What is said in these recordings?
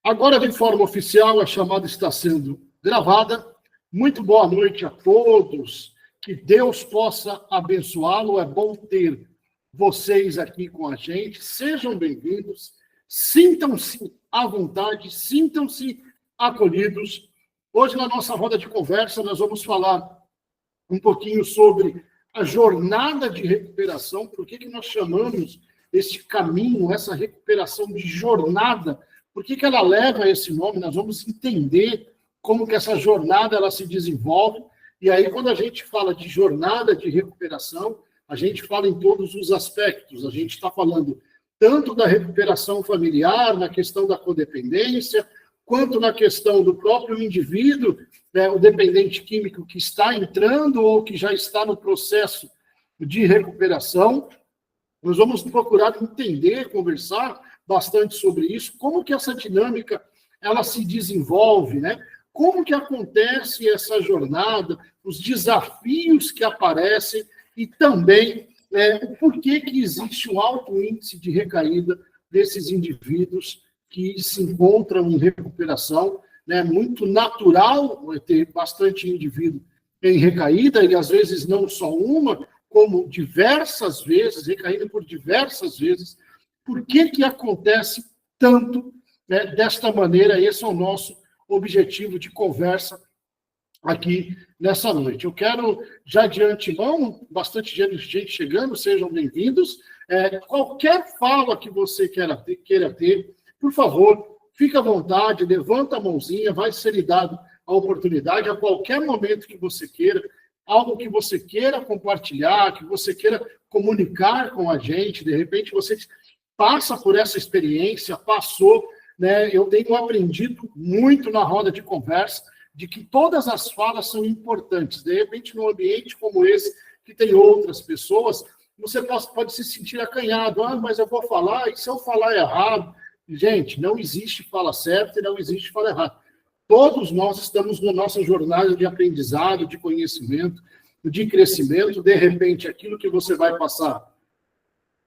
Agora, de forma oficial, a chamada está sendo gravada. Muito boa noite a todos. Que Deus possa abençoá-lo. É bom ter vocês aqui com a gente. Sejam bem-vindos. Sintam-se à vontade, sintam-se acolhidos. Hoje, na nossa roda de conversa, nós vamos falar um pouquinho sobre a jornada de recuperação. Por que nós chamamos esse caminho, essa recuperação de jornada? Por que ela leva esse nome? Nós vamos entender como que essa jornada ela se desenvolve. E aí, quando a gente fala de jornada de recuperação, a gente fala em todos os aspectos. A gente está falando tanto da recuperação familiar, na questão da codependência, quanto na questão do próprio indivíduo, né, o dependente químico que está entrando ou que já está no processo de recuperação. Nós vamos procurar entender, conversar bastante sobre isso, como que essa dinâmica ela se desenvolve, né? Como que acontece essa jornada, os desafios que aparecem e também o porquê que existe um alto índice de recaída desses indivíduos que se encontram em recuperação, né? Muito natural ter bastante indivíduo em recaída, e às vezes não só uma, como diversas vezes, recaída por diversas vezes. Por que acontece tanto, né, desta maneira? Esse é o nosso objetivo de conversa aqui nessa noite. Eu quero, já de antemão, bastante gente chegando, sejam bem-vindos. Qualquer fala que você queira ter, por favor, fique à vontade, levanta a mãozinha, vai ser lhe dado a oportunidade a qualquer momento que você queira, algo que você queira compartilhar, que você queira comunicar com a gente. De repente você passa por essa experiência, passou, né? Eu tenho aprendido muito na roda de conversa de que todas as falas são importantes. De repente, num ambiente como esse, que tem outras pessoas, você pode se sentir acanhado. Ah, mas eu vou falar, e se eu falar errado? Gente, não existe fala certa e não existe fala errada. Todos nós estamos na nossa jornada de aprendizado, de conhecimento, de crescimento. De repente, aquilo que você vai passar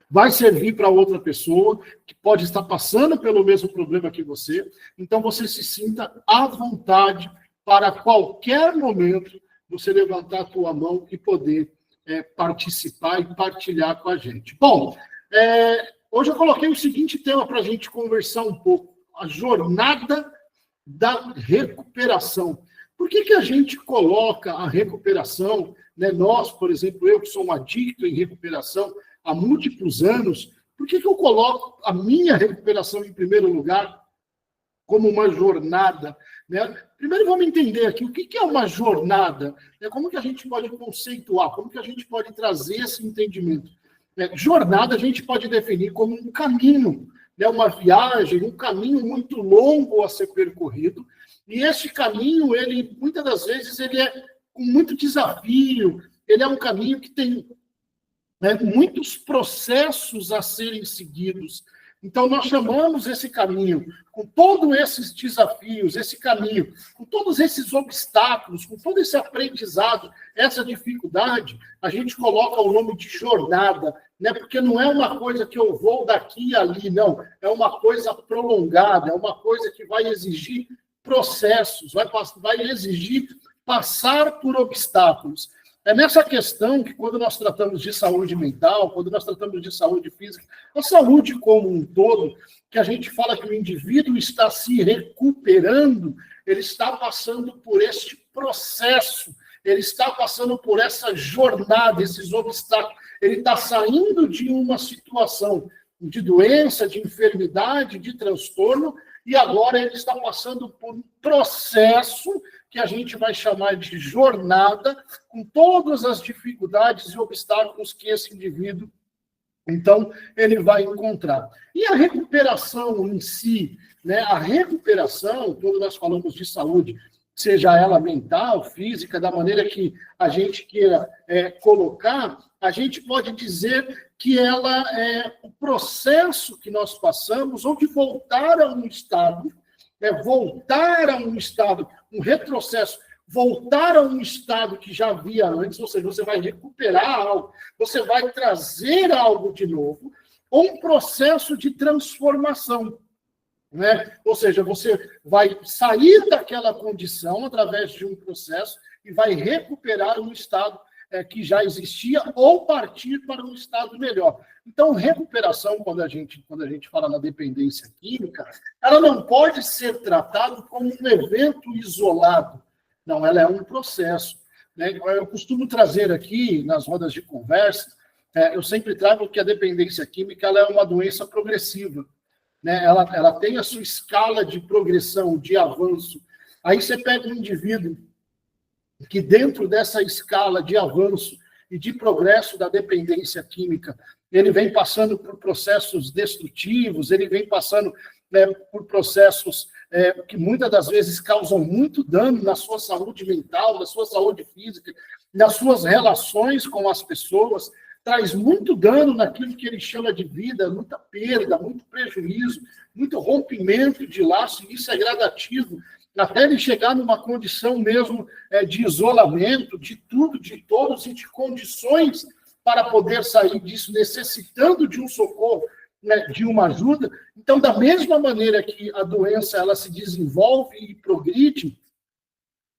vai servir para outra pessoa que pode estar passando pelo mesmo problema que você. Então, você se sinta à vontade para qualquer momento você levantar a tua mão e poder participar e partilhar com a gente. Bom, hoje eu coloquei o seguinte tema para a gente conversar um pouco: a jornada da recuperação. Por que a gente coloca a recuperação, né? Nós, por exemplo, eu que sou um adicto em recuperação há múltiplos anos, por que eu coloco a minha recuperação em primeiro lugar como uma jornada, né? Primeiro vamos entender aqui o que é uma jornada, né? Como que a gente pode conceituar, como que a gente pode trazer esse entendimento. Jornada a gente pode definir como um caminho, né? Uma viagem, um caminho muito longo a ser percorrido, e esse caminho, ele muitas das vezes, ele é com muito desafio, ele é um caminho que tem muitos processos a serem seguidos. Então, nós chamamos esse caminho, com todos esses desafios, esse caminho, com todos esses obstáculos, com todo esse aprendizado, essa dificuldade, a gente coloca o nome de jornada, né? Porque não é uma coisa que eu vou daqui e ali, não. É uma coisa prolongada, é uma coisa que vai exigir processos, vai exigir passar por obstáculos. É nessa questão que, quando nós tratamos de saúde mental, quando nós tratamos de saúde física, a saúde como um todo, que a gente fala que o indivíduo está se recuperando, ele está passando por este processo, ele está passando por essa jornada, esses obstáculos, ele está saindo de uma situação de doença, de enfermidade, de transtorno, e agora ele está passando por um processo que a gente vai chamar de jornada, com todas as dificuldades e obstáculos que esse indivíduo, então, ele vai encontrar. E a recuperação em si, né? A recuperação, quando nós falamos de saúde, seja ela mental, física, da maneira que a gente queira colocar, a gente pode dizer que ela é o processo que nós passamos, ou de voltar a um estado, um retrocesso, voltar a um estado que já havia antes, ou seja, você vai recuperar algo, você vai trazer algo de novo, ou um processo de transformação. né? Ou seja, você vai sair daquela condição através de um processo e vai recuperar um estado que já existia ou partir para um estado melhor. Então, recuperação, quando a gente fala na dependência química, ela não pode ser tratada como um evento isolado. Não, ela é um processo, né? Eu costumo trazer aqui, nas rodas de conversa, eu sempre trago que a dependência química ela é uma doença progressiva, né? Ela tem a sua escala de progressão, de avanço. Aí você pega um indivíduo que dentro dessa escala de avanço e de progresso da dependência química, ele vem passando por processos destrutivos, ele vem passando por processos que muitas das vezes causam muito dano na sua saúde mental, na sua saúde física, nas suas relações com as pessoas, traz muito dano naquilo que ele chama de vida, muita perda, muito prejuízo, muito rompimento de laço, e isso é gradativo, até ele chegar numa condição mesmo de isolamento, de tudo, de todos, e de condições para poder sair disso, necessitando de um socorro, né, de uma ajuda. Então, da mesma maneira que a doença ela se desenvolve e progride,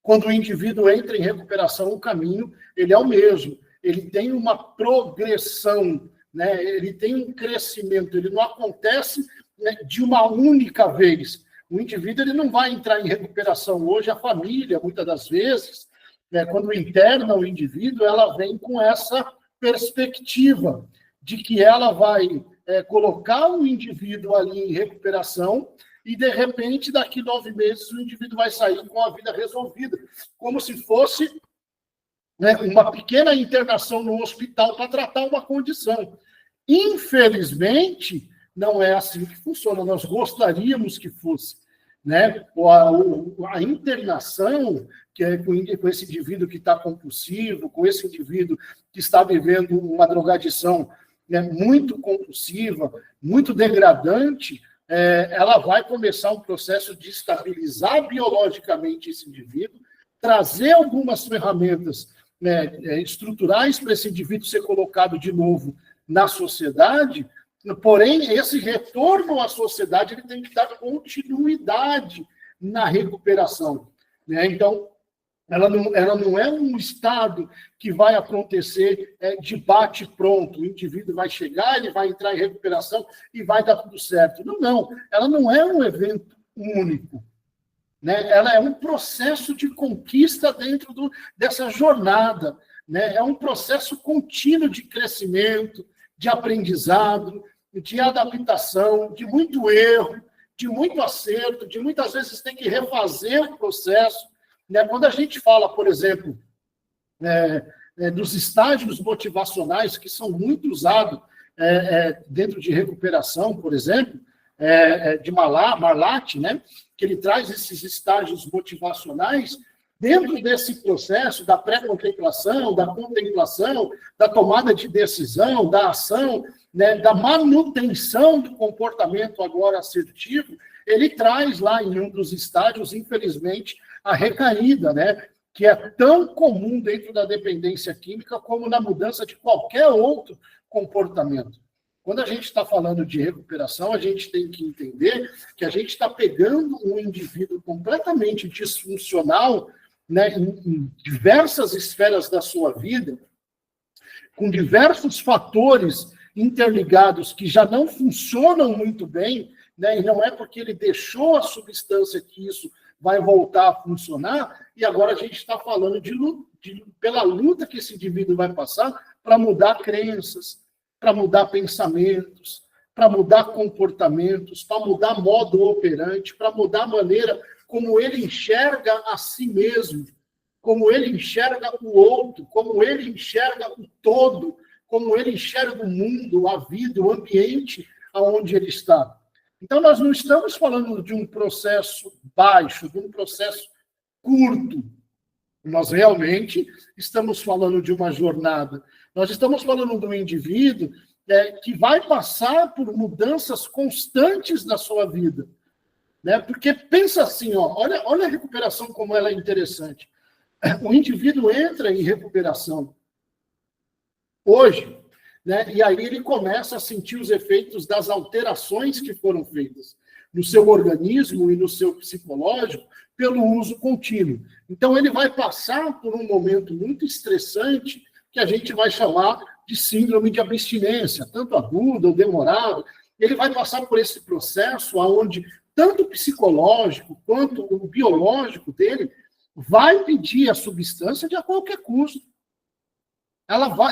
quando o indivíduo entra em recuperação, o caminho ele é o mesmo. Ele tem uma progressão, né, ele tem um crescimento, ele não acontece, né, de uma única vez. O indivíduo ele não vai entrar em recuperação hoje, a família, muitas das vezes, né, quando interna o indivíduo, ela vem com essa perspectiva de que ela vai colocar o indivíduo ali em recuperação e, de repente, daqui 9 meses, o indivíduo vai sair com a vida resolvida, como se fosse, né, uma pequena internação no hospital para tratar uma condição. Infelizmente, não é assim que funciona. Nós gostaríamos que fosse, né? A internação, que é com esse indivíduo que está compulsivo, com esse indivíduo que está vivendo uma drogadição, né, muito compulsiva, muito degradante, ela vai começar um processo de estabilizar biologicamente esse indivíduo, trazer algumas ferramentas, né, estruturais para esse indivíduo ser colocado de novo na sociedade. Porém, esse retorno à sociedade ele tem que dar continuidade na recuperação, né? Então, ela não é um estado que vai acontecer de bate-pronto. O indivíduo vai chegar, ele vai entrar em recuperação e vai dar tudo certo. Não. Ela não é um evento único, né? Ela é um processo de conquista dentro dessa jornada, né? É um processo contínuo de crescimento, de aprendizado, de adaptação, de muito erro, de muito acerto, de muitas vezes tem que refazer o processo, né? Quando a gente fala, por exemplo, dos estágios motivacionais, que são muito usados dentro de recuperação, por exemplo, de Marlatt, né? Que ele traz esses estágios motivacionais dentro desse processo da pré-contemplação, da contemplação, da tomada de decisão, da ação, né, da manutenção do comportamento agora assertivo. Ele traz lá em um dos estágios, infelizmente, a recaída, né, que é tão comum dentro da dependência química como na mudança de qualquer outro comportamento. Quando a gente está falando de recuperação, a gente tem que entender que a gente está pegando um indivíduo completamente disfuncional, né, em diversas esferas da sua vida, com diversos fatores interligados que já não funcionam muito bem, né, e não é porque ele deixou a substância que isso vai voltar a funcionar, e agora a gente está falando pela luta que esse indivíduo vai passar para mudar crenças, para mudar pensamentos, para mudar comportamentos, para mudar modo operante, para mudar a maneira como ele enxerga a si mesmo, como ele enxerga o outro, como ele enxerga o todo, como ele enxerga o mundo, a vida, o ambiente onde ele está. Então, nós não estamos falando de um processo baixo, de um processo curto. Nós realmente estamos falando de uma jornada. Nós estamos falando de um indivíduo que vai passar por mudanças constantes na sua vida. Né? Porque pensa assim, olha a recuperação como ela é interessante. O indivíduo entra em recuperação hoje, né? E aí ele começa a sentir os efeitos das alterações que foram feitas. no seu organismo e no seu psicológico pelo uso contínuo. Então, ele vai passar por um momento muito estressante que a gente vai chamar de síndrome de abstinência, tanto aguda ou demorada. Ele vai passar por esse processo onde tanto o psicológico quanto o biológico dele vai pedir a substância de a qualquer custo.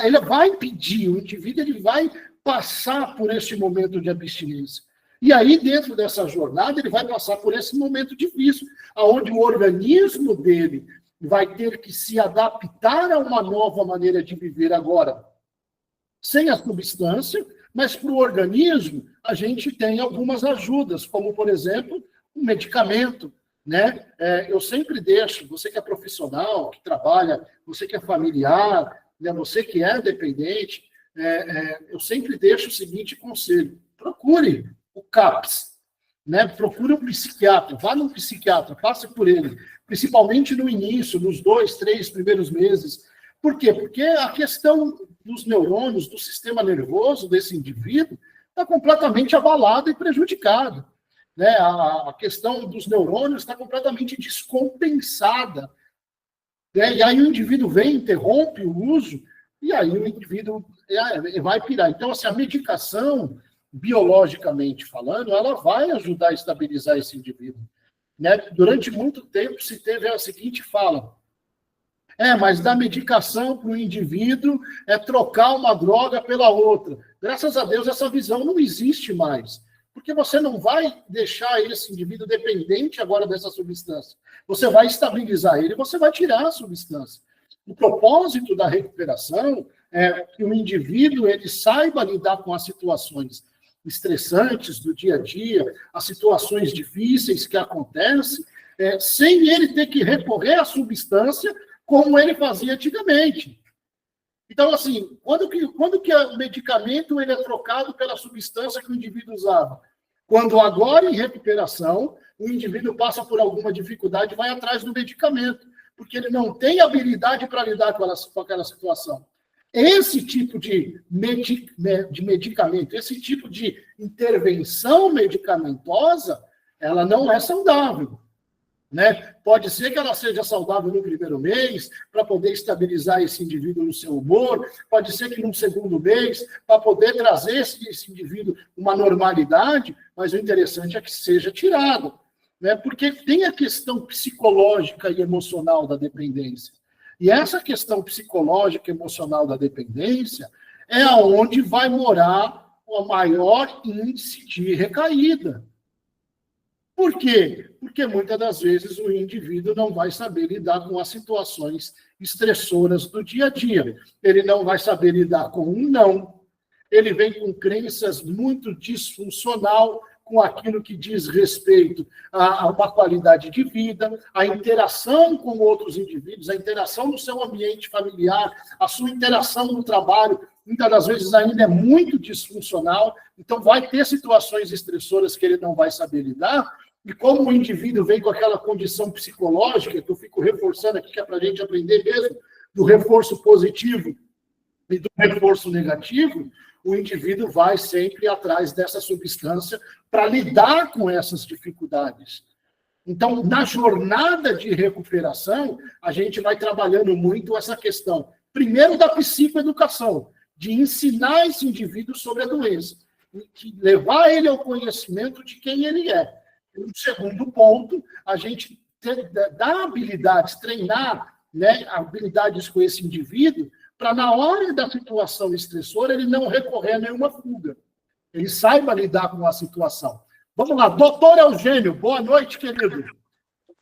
Ele vai pedir, o indivíduo ele vai passar por esse momento de abstinência. E aí, dentro dessa jornada, ele vai passar por esse momento difícil, onde o organismo dele vai ter que se adaptar a uma nova maneira de viver agora, sem a substância, mas para o organismo a gente tem algumas ajudas, como, por exemplo, um medicamento, né? Eu sempre deixo, você que é profissional, que trabalha, você que é familiar, né? Você que é dependente, eu sempre deixo o seguinte conselho: procure o CAPS, né? Procure um psiquiatra, vá num psiquiatra, passe por ele, principalmente no início, nos 2, 3 primeiros meses. Por quê? Porque a questão dos neurônios, do sistema nervoso desse indivíduo, está completamente abalada e prejudicada. Né? A questão dos neurônios está completamente descompensada. Né? E aí o indivíduo vem, interrompe o uso, e aí o indivíduo vai pirar. Então, assim, a medicação, biologicamente falando, ela vai ajudar a estabilizar esse indivíduo. Né? Durante muito tempo se teve a seguinte fala: mas dar medicação para o indivíduo é trocar uma droga pela outra. Graças a Deus, essa visão não existe mais. Porque você não vai deixar esse indivíduo dependente agora dessa substância. Você vai estabilizar ele, você vai tirar a substância. O propósito da recuperação é que o indivíduo ele saiba lidar com as situações estressantes do dia a dia, as situações difíceis que acontecem, sem ele ter que recorrer à substância como ele fazia antigamente. Então, assim, quando que o medicamento ele é trocado pela substância que o indivíduo usava? Quando agora, em recuperação, o indivíduo passa por alguma dificuldade e vai atrás do medicamento, porque ele não tem habilidade para lidar com aquela situação. Esse tipo de medicamento, esse tipo de intervenção medicamentosa, ela não é saudável. Né? Pode ser que ela seja saudável no primeiro mês, para poder estabilizar esse indivíduo no seu humor, pode ser que no segundo mês, para poder trazer esse indivíduo uma normalidade, mas o interessante é que seja tirado, né? Porque tem a questão psicológica e emocional da dependência. E essa questão psicológica e emocional da dependência é onde vai morar o maior índice de recaída. Por quê? Porque muitas das vezes o indivíduo não vai saber lidar com as situações estressoras do dia a dia. Ele não vai saber lidar com um não. Ele vem com crenças muito disfuncional com aquilo que diz respeito a uma qualidade de vida, a interação com outros indivíduos, a interação no seu ambiente familiar, a sua interação no trabalho, muitas das vezes ainda é muito disfuncional. Então vai ter situações estressoras que ele não vai saber lidar. E como o indivíduo vem com aquela condição psicológica, que eu fico reforçando aqui, que é para a gente aprender mesmo, do reforço positivo e do reforço negativo, o indivíduo vai sempre atrás dessa substância para lidar com essas dificuldades. Então, na jornada de recuperação, a gente vai trabalhando muito essa questão, primeiro da psicoeducação, de ensinar esse indivíduo sobre a doença, de levar ele ao conhecimento de quem ele é. No segundo ponto, a gente dá habilidades, treinar, né, habilidades com esse indivíduo, para na hora da situação estressora ele não recorrer a nenhuma fuga. Ele saiba lidar com a situação. Vamos lá, doutor Eugênio, boa noite, querido.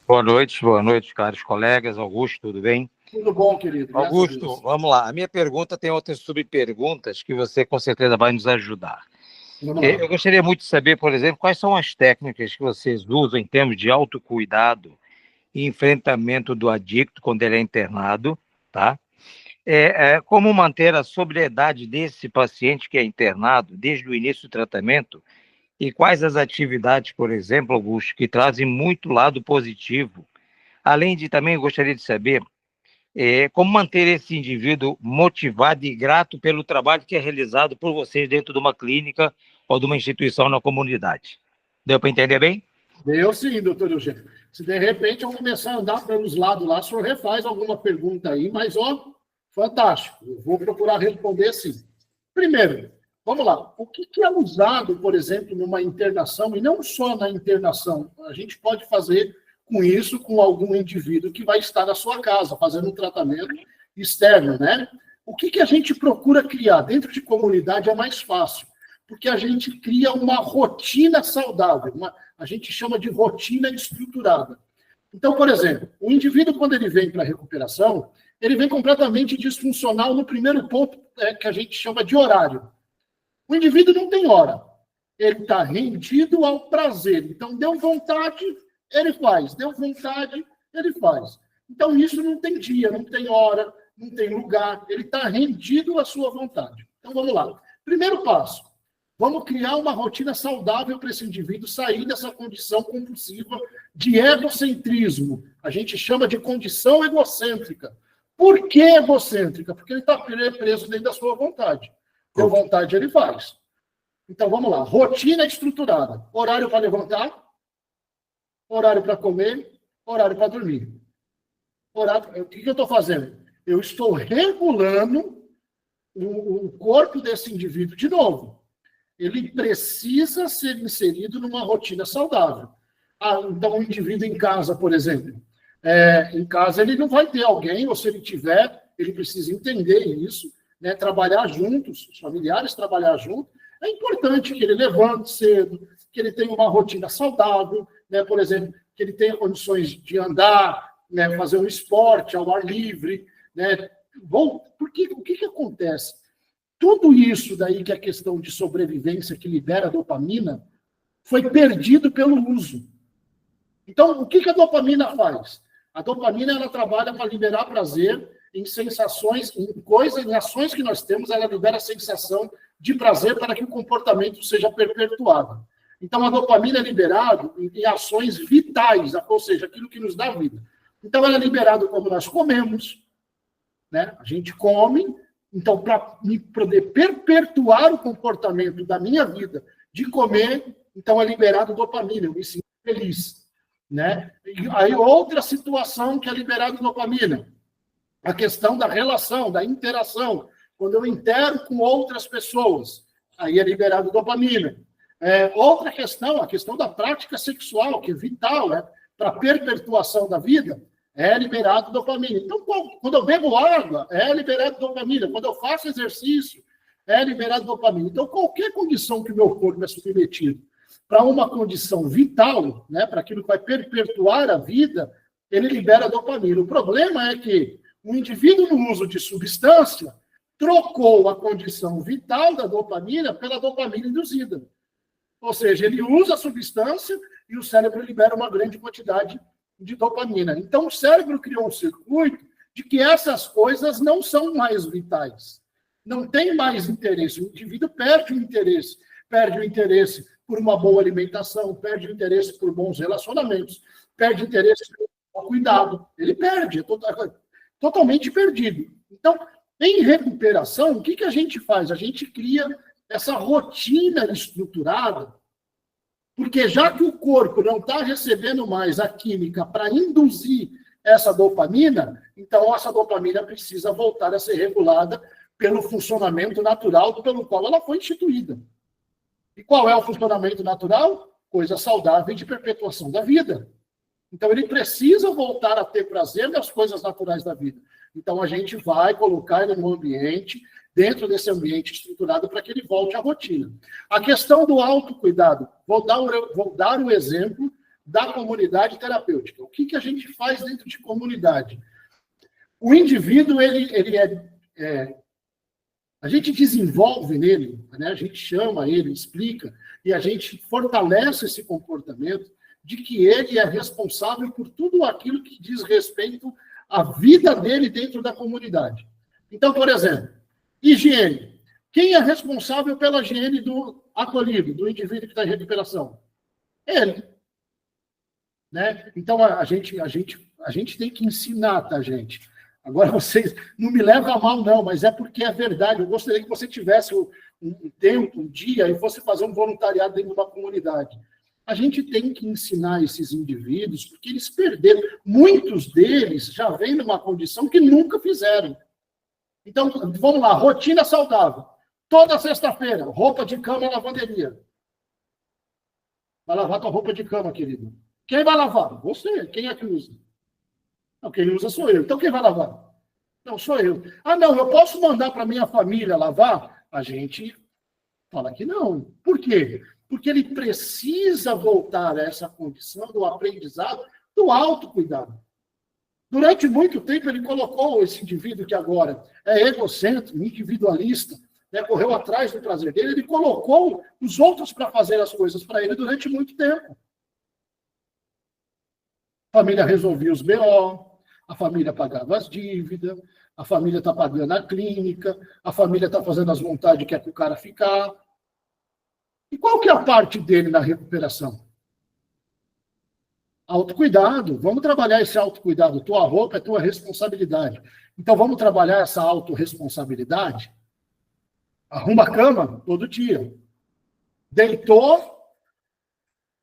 Boa noite, caros colegas. Augusto, tudo bem? Tudo bom, querido. Augusto, vamos lá. A minha pergunta tem outras subperguntas que você com certeza vai nos ajudar. Eu gostaria muito de saber, por exemplo, quais são as técnicas que vocês usam em termos de autocuidado e enfrentamento do adicto quando ele é internado, tá? Como manter a sobriedade desse paciente que é internado desde o início do tratamento e quais as atividades, por exemplo, Augusto, que trazem muito lado positivo. Além de também, eu gostaria de saber como manter esse indivíduo motivado e grato pelo trabalho que é realizado por vocês dentro de uma clínica ou de uma instituição na comunidade. Deu para entender bem? Deu sim, doutor Eugênio. Se de repente eu começar a andar pelos lados lá, o senhor refaz alguma pergunta aí, mas, ó, fantástico. Eu vou procurar responder sim. Primeiro, vamos lá. O que é usado, por exemplo, numa internação, e não só na internação, a gente pode fazer com isso com algum indivíduo que vai estar na sua casa, fazendo um tratamento externo, né? O que a gente procura criar? Dentro de comunidade é mais fácil, porque a gente cria uma rotina saudável, a gente chama de rotina estruturada. Então, por exemplo, o indivíduo, quando ele vem para a recuperação, ele vem completamente disfuncional no primeiro ponto, que a gente chama de horário. O indivíduo não tem hora. Ele está rendido ao prazer. Então, deu vontade, ele faz. Deu vontade, ele faz. Então, isso não tem dia, não tem hora, não tem lugar. Ele está rendido à sua vontade. Então, vamos lá. Primeiro passo. Vamos criar uma rotina saudável para esse indivíduo sair dessa condição compulsiva de egocentrismo. A gente chama de condição egocêntrica. Por que egocêntrica? Porque ele está preso dentro da sua vontade. Deu vontade, ele faz. Então, vamos lá. Rotina estruturada. Horário para levantar, horário para comer, horário para dormir. O que eu estou fazendo? Eu estou regulando o corpo desse indivíduo de novo. Ele precisa ser inserido numa rotina saudável. Então, o indivíduo em casa, por exemplo, em casa ele não vai ter alguém, ou se ele tiver, ele precisa entender isso, né? Trabalhar juntos, os familiares trabalhar juntos. É importante que ele levante cedo, que ele tenha uma rotina saudável, né? Por exemplo, que ele tenha condições de andar, né? Fazer um esporte ao ar livre, né? Porque o que acontece? Tudo isso daí que é questão de sobrevivência, que libera dopamina, foi perdido pelo uso. Então, o que a dopamina faz? A dopamina, ela trabalha para liberar prazer em sensações, em ações que nós temos, ela libera a sensação de prazer para que o comportamento seja perpetuado. Então, a dopamina é liberada em ações vitais, ou seja, aquilo que nos dá vida. Então, ela é liberada quando nós comemos, né? A gente come. Então, para poder perpetuar o comportamento da minha vida de comer, então é liberado dopamina, eu me sinto feliz, né? E aí, outra situação que é liberado dopamina, a questão da relação, da interação, quando eu intero com outras pessoas, aí é liberado dopamina. Outra questão, a questão da prática sexual, que é vital, né, para a perpetuação da vida, é liberado dopamina. Então, quando eu bebo água, é liberado dopamina. Quando eu faço exercício, é liberado dopamina. Então, qualquer condição que o meu corpo é submetido para uma condição vital, né, para aquilo que vai perpetuar a vida, ele libera dopamina. O problema é que o indivíduo, no uso de substância, trocou a condição vital da dopamina pela dopamina induzida. Ou seja, ele usa a substância e o cérebro libera uma grande quantidade de dopamina. Então, o cérebro criou um circuito de que essas coisas não são mais vitais. Não tem mais interesse. O indivíduo perde o interesse. Perde o interesse por uma boa alimentação, perde o interesse por bons relacionamentos, perde o interesse por cuidado. Ele perde, é totalmente perdido. Então, em recuperação, o que a gente faz? A gente cria essa rotina estruturada, porque já que o corpo não está recebendo mais a química para induzir essa dopamina, então essa dopamina precisa voltar a ser regulada pelo funcionamento natural pelo qual ela foi instituída. E qual é o funcionamento natural? Coisa saudável de perpetuação da vida. Então ele precisa voltar a ter prazer nas coisas naturais da vida. Então a gente vai colocar ele no ambiente, dentro desse ambiente estruturado, para que ele volte à rotina. A questão do autocuidado, vou dar um exemplo da comunidade terapêutica. O que a gente faz dentro de comunidade? O indivíduo, a gente desenvolve nele, né? A gente chama ele, explica, e a gente fortalece esse comportamento de que ele é responsável por tudo aquilo que diz respeito à vida dele dentro da comunidade. Então, por exemplo, higiene. Quem é responsável pela higiene do acolhido, do indivíduo que está em recuperação? Ele. Né? Então, a gente tem que ensinar, tá, gente? Agora, vocês não me levam a mal, não, mas é porque é verdade. Eu gostaria que você tivesse um tempo, um dia, e fosse fazer um voluntariado dentro de uma comunidade. A gente tem que ensinar esses indivíduos, porque eles perderam. Muitos deles já vêm numa condição que nunca fizeram. Então, vamos lá, rotina saudável. Toda sexta-feira, roupa de cama, lavanderia. Vai lavar tua roupa de cama, querido. Quem vai lavar? Você. Quem é que usa? Não, quem usa sou eu. Então, quem vai lavar? Não, sou eu. Ah, não, eu posso mandar para minha família lavar? A gente fala que não. Por quê? Porque ele precisa voltar a essa condição do aprendizado, do autocuidado. Durante muito tempo, ele colocou esse indivíduo que agora é egocêntrico, individualista, né, correu atrás do prazer dele, ele colocou os outros para fazer as coisas para ele durante muito tempo. A família resolvia os BO, a família pagava as dívidas, a família está pagando a clínica, a família está fazendo as vontades que é para o cara ficar. E qual que é a parte dele na recuperação? Autocuidado. Vamos trabalhar esse autocuidado. Tua roupa é tua responsabilidade. Então, vamos trabalhar essa autorresponsabilidade? Arruma a cama todo dia. Deitou,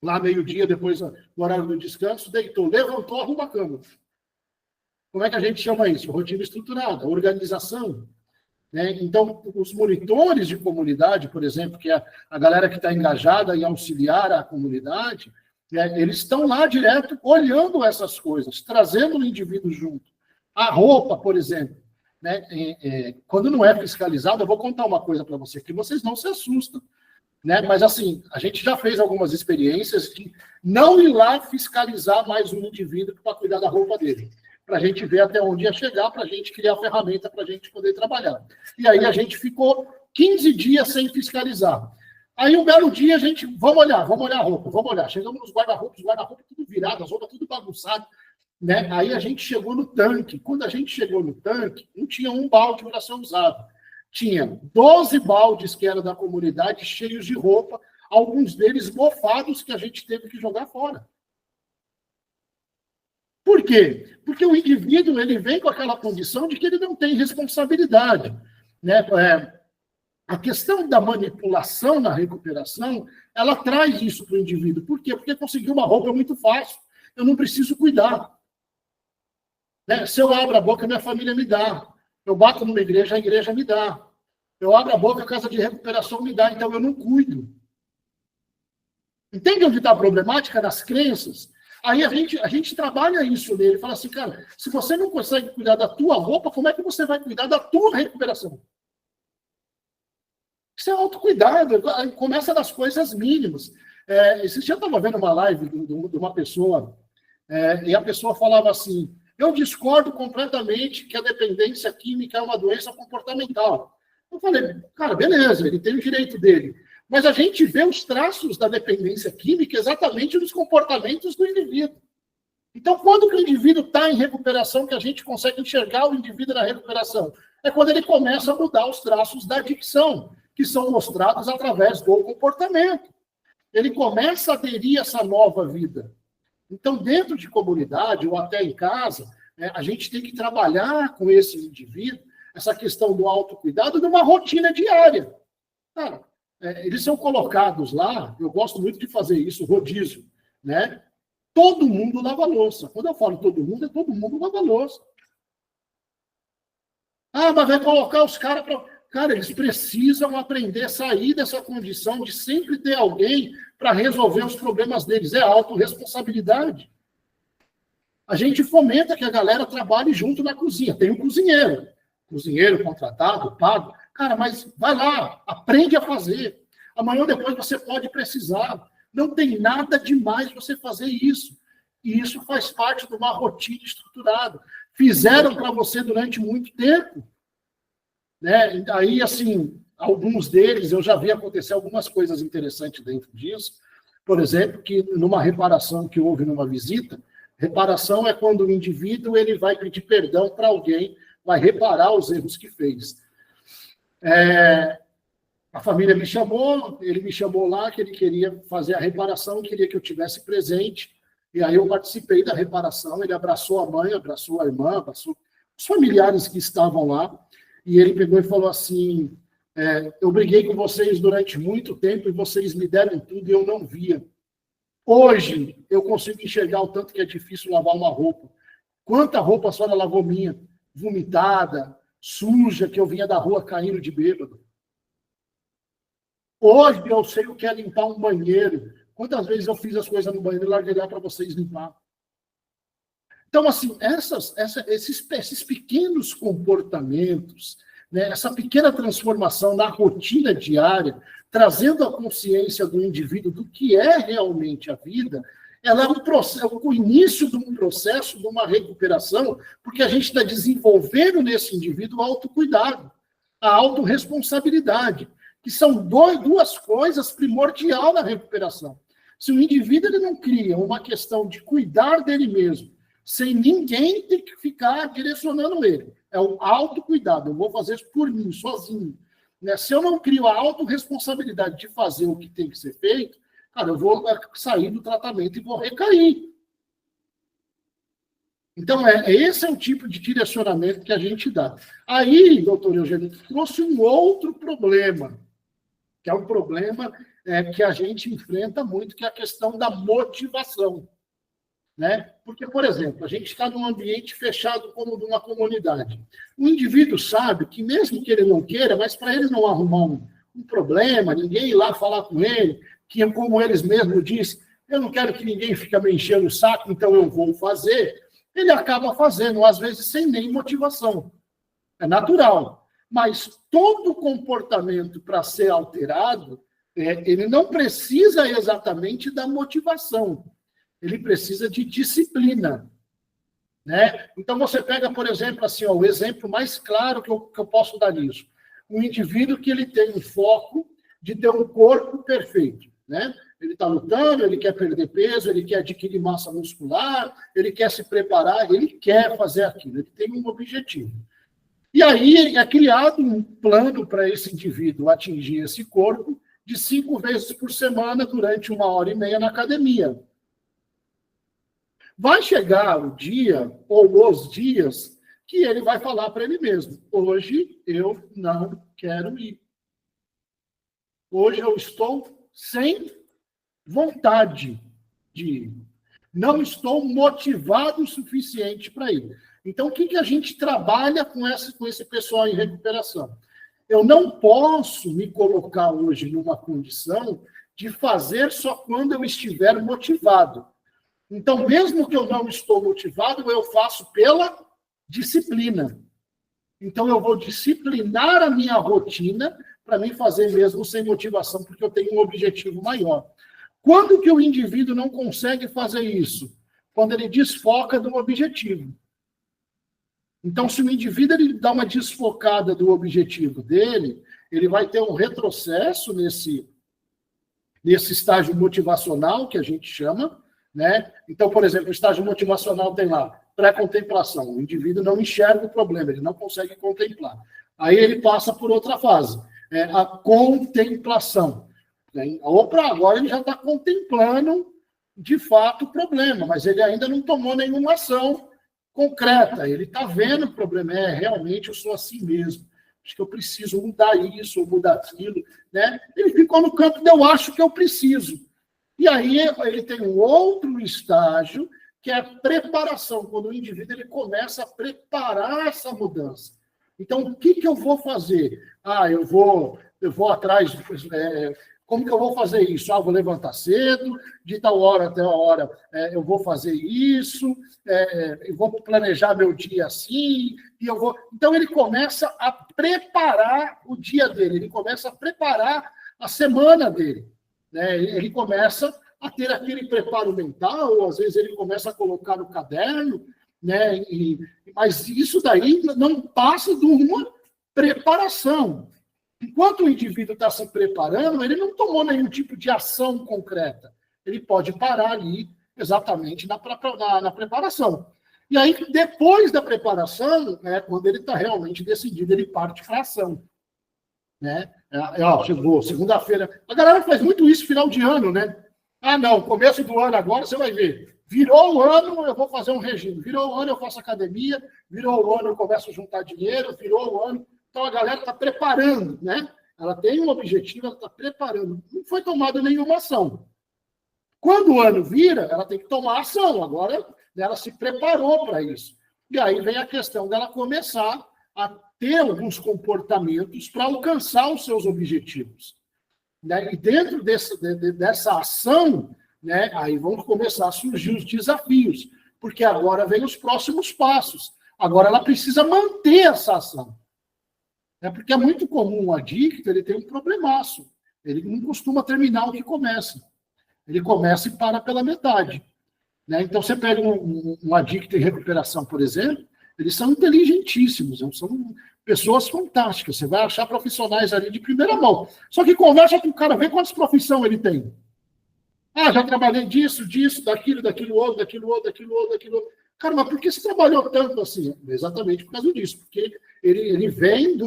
lá meio-dia, depois do horário do descanso, deitou, levantou, arruma a cama. Como é que a gente chama isso? Rotina estruturada, organização. Né? Então, os monitores de comunidade, por exemplo, que é a galera que está engajada em auxiliar a comunidade, eles estão lá direto olhando essas coisas, trazendo o indivíduo junto. A roupa, por exemplo, né? Quando não é fiscalizado, eu vou contar uma coisa para você, que vocês não se assustam. Né? Mas, assim, a gente já fez algumas experiências de não ir lá fiscalizar mais um indivíduo para cuidar da roupa dele, para a gente ver até onde ia chegar, para a gente criar a ferramenta para a gente poder trabalhar. E aí a gente ficou 15 dias sem fiscalizar. Aí um belo dia a gente, vamos olhar a roupa, vamos olhar. Chegamos nos guarda-roupas, tudo virado, as roupas tudo bagunçado. Né? Aí a gente chegou no tanque. Quando a gente chegou no tanque, não tinha um balde para ser usado. Tinha 12 baldes que eram da comunidade, cheios de roupa, alguns deles mofados que a gente teve que jogar fora. Por quê? Porque o indivíduo ele vem com aquela condição de que ele não tem responsabilidade. Né? A questão da manipulação na recuperação, ela traz isso para o indivíduo. Por quê? Porque conseguir uma roupa é muito fácil. Eu não preciso cuidar. Né? Se eu abro a boca, minha família me dá. Eu bato numa igreja, a igreja me dá. Eu abro a boca, a casa de recuperação me dá. Então, eu não cuido. Entende onde está a problemática? Nas crenças. Aí a gente trabalha isso nele. Fala assim, cara, se você não consegue cuidar da tua roupa, como é que você vai cuidar da tua recuperação? Isso é autocuidado. Começa das coisas mínimas. Esse dia eu estava vendo uma live de uma pessoa, e a pessoa falava assim, eu discordo completamente que a dependência química é uma doença comportamental. Eu falei, cara, beleza, ele tem o direito dele. Mas a gente vê os traços da dependência química exatamente nos comportamentos do indivíduo. Então, quando que o indivíduo está em recuperação, que a gente consegue enxergar o indivíduo na recuperação? É quando ele começa a mudar os traços da adicção, que são mostrados através do comportamento. Ele começa a aderir a essa nova vida. Então, dentro de comunidade ou até em casa, a gente tem que trabalhar com esse indivíduo essa questão do autocuidado numa rotina diária. Cara, eles são colocados lá, eu gosto muito de fazer isso, rodízio, né? Todo mundo lava louça. Quando eu falo todo mundo, é todo mundo lava louça. Ah, mas vai colocar os caras para... Cara, eles precisam aprender a sair dessa condição de sempre ter alguém para resolver os problemas deles. É autorresponsabilidade. A gente fomenta que a galera trabalhe junto na cozinha. Tem um cozinheiro. Cozinheiro contratado, pago. Cara, mas vai lá, aprende a fazer. Amanhã ou depois você pode precisar. Não tem nada demais você fazer isso. E isso faz parte de uma rotina estruturada. Fizeram para você durante muito tempo. Né? Aí, assim, alguns deles, eu já vi acontecer algumas coisas interessantes dentro disso. Por exemplo, que numa reparação que houve numa visita, reparação é quando o indivíduo ele vai pedir perdão para alguém, vai reparar os erros que fez. A família me chamou, ele me chamou lá, que ele queria fazer a reparação, queria que eu tivesse presente, e aí eu participei da reparação, ele abraçou a mãe, abraçou a irmã, abraçou os familiares que estavam lá, e ele pegou e falou assim, eu briguei com vocês durante muito tempo, e vocês me deram tudo e eu não via. Hoje, eu consigo enxergar o tanto que é difícil lavar uma roupa. Quanta roupa a senhora lavou minha? Vomitada, suja, que eu vinha da rua caindo de bêbado. Hoje, eu sei o que é limpar um banheiro. Quantas vezes eu fiz as coisas no banheiro e larguei lá para vocês limpar? Então, assim, esses pequenos comportamentos, né, essa pequena transformação na rotina diária, trazendo a consciência do indivíduo do que é realmente a vida, ela é o início de um processo, de uma recuperação, porque a gente está desenvolvendo nesse indivíduo o autocuidado, a autorresponsabilidade, que são duas coisas primordiais na recuperação. Se o indivíduo ele não cria uma questão de cuidar dele mesmo, sem ninguém ter que ficar direcionando ele, é o autocuidado, eu vou fazer isso por mim, sozinho. Né? Se eu não crio a autorresponsabilidade de fazer o que tem que ser feito, cara, eu vou sair do tratamento e vou recair. Então, esse é o tipo de direcionamento que a gente dá. Aí, doutor Eugênio, trouxe um outro problema, que é um problema que a gente enfrenta muito, que é a questão da motivação. Né? Porque, por exemplo, a gente está num ambiente fechado como de uma comunidade. O indivíduo sabe que, mesmo que ele não queira, mas para ele não arrumar um problema, ninguém ir lá falar com ele, que, como eles mesmos dizem, eu não quero que ninguém fique me enchendo o saco, então eu vou fazer, ele acaba fazendo, às vezes, sem nem motivação. É natural. Mas todo comportamento, para ser alterado, ele não precisa exatamente da motivação. Ele precisa de disciplina. Né? Então, você pega, por exemplo, assim, o exemplo mais claro que eu posso dar nisso. Um indivíduo que ele tem um foco de ter um corpo perfeito. Né? Ele está lutando, ele quer perder peso, ele quer adquirir massa muscular, ele quer se preparar, ele quer fazer aquilo, ele tem um objetivo. E aí é criado um plano para esse indivíduo atingir esse corpo de 5 vezes por semana durante 1h30 na academia. Vai chegar o dia, ou os dias, que ele vai falar para ele mesmo, hoje eu não quero ir. Hoje eu estou sem vontade de ir. Não estou motivado o suficiente para ir. Então, o que a gente trabalha com esse pessoal em recuperação? Eu não posso me colocar hoje numa condição de fazer só quando eu estiver motivado. Então, mesmo que eu não estou motivado, eu faço pela disciplina. Então, eu vou disciplinar a minha rotina para mim fazer mesmo sem motivação, porque eu tenho um objetivo maior. Quando que o indivíduo não consegue fazer isso? Quando ele desfoca do objetivo. Então, se o indivíduo ele dá uma desfocada do objetivo dele, ele vai ter um retrocesso nesse estágio motivacional, que a gente chama, né? Então, por exemplo, o estágio motivacional tem lá pré-contemplação. O indivíduo não enxerga o problema, ele não consegue contemplar. Aí ele passa por outra fase, a contemplação. Opa, agora ele já está contemplando, de fato, o problema, mas ele ainda não tomou nenhuma ação concreta. Ele está vendo o problema, realmente eu sou assim mesmo. Acho que eu preciso mudar isso, ou mudar aquilo. Né? Ele ficou no campo de eu acho que eu preciso. E aí ele tem um outro estágio, que é a preparação, quando o indivíduo ele começa a preparar essa mudança. Então, o que eu vou fazer? Eu vou atrás, como que eu vou fazer isso? Eu vou levantar cedo, de tal hora até a hora eu vou fazer isso, eu vou planejar meu dia assim, e eu vou... Então, ele começa a preparar o dia dele, ele começa a preparar a semana dele. Né? Ele começa a ter aquele preparo mental, ou às vezes ele começa a colocar no caderno, né? Mas isso daí não passa de uma preparação. Enquanto o indivíduo está se preparando, ele não tomou nenhum tipo de ação concreta. Ele pode parar ali exatamente na preparação. E aí, depois da preparação, quando ele está realmente decidido, ele parte para a ação. Né? Chegou segunda-feira. A galera faz muito isso final de ano, né? Não, começo do ano agora, você vai ver. Virou o ano, eu vou fazer um regime. Virou o ano, eu faço academia. Virou o ano, eu começo a juntar dinheiro. Virou o ano. Então, a galera está preparando, né? Ela tem um objetivo, ela está preparando. Não foi tomada nenhuma ação. Quando o ano vira, ela tem que tomar ação. Agora, ela se preparou para isso. E aí vem a questão dela começar a ter alguns comportamentos para alcançar os seus objetivos. Né? E dentro dessa ação, né, aí vão começar a surgir os desafios, porque agora vem os próximos passos. Agora ela precisa manter essa ação. Né? Porque é muito comum o adicto, ele tem um problemaço. Ele não costuma terminar o que começa. Ele começa e para pela metade. Né? Então, você pega um adicto em recuperação, por exemplo, eles são inteligentíssimos, são pessoas fantásticas. Você vai achar profissionais ali de primeira mão. Só que conversa com o cara, vê quantas profissões ele tem. Ah, já trabalhei disso, daquilo outro. Cara, mas por que você trabalhou tanto assim? Exatamente por causa disso, porque ele vem de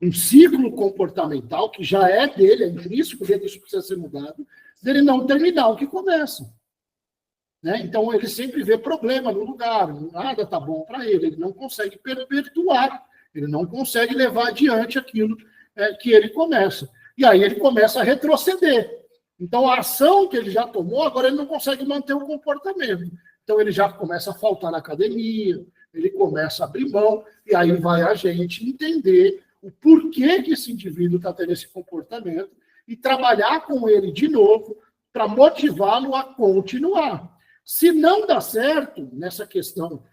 um ciclo comportamental que já é dele, é intrínseco dele, isso precisa ser mudado, dele não terminar o que começa. Né? Então, ele sempre vê problema no lugar, nada está bom para ele não consegue perpetuar, ele não consegue levar adiante aquilo que ele começa. E aí ele começa a retroceder. Então, a ação que ele já tomou, agora ele não consegue manter o comportamento. Então, ele já começa a faltar na academia, ele começa a abrir mão, e aí vai a gente entender o porquê que esse indivíduo está tendo esse comportamento e trabalhar com ele de novo para motivá-lo a continuar. Se não dá certo nessa questão,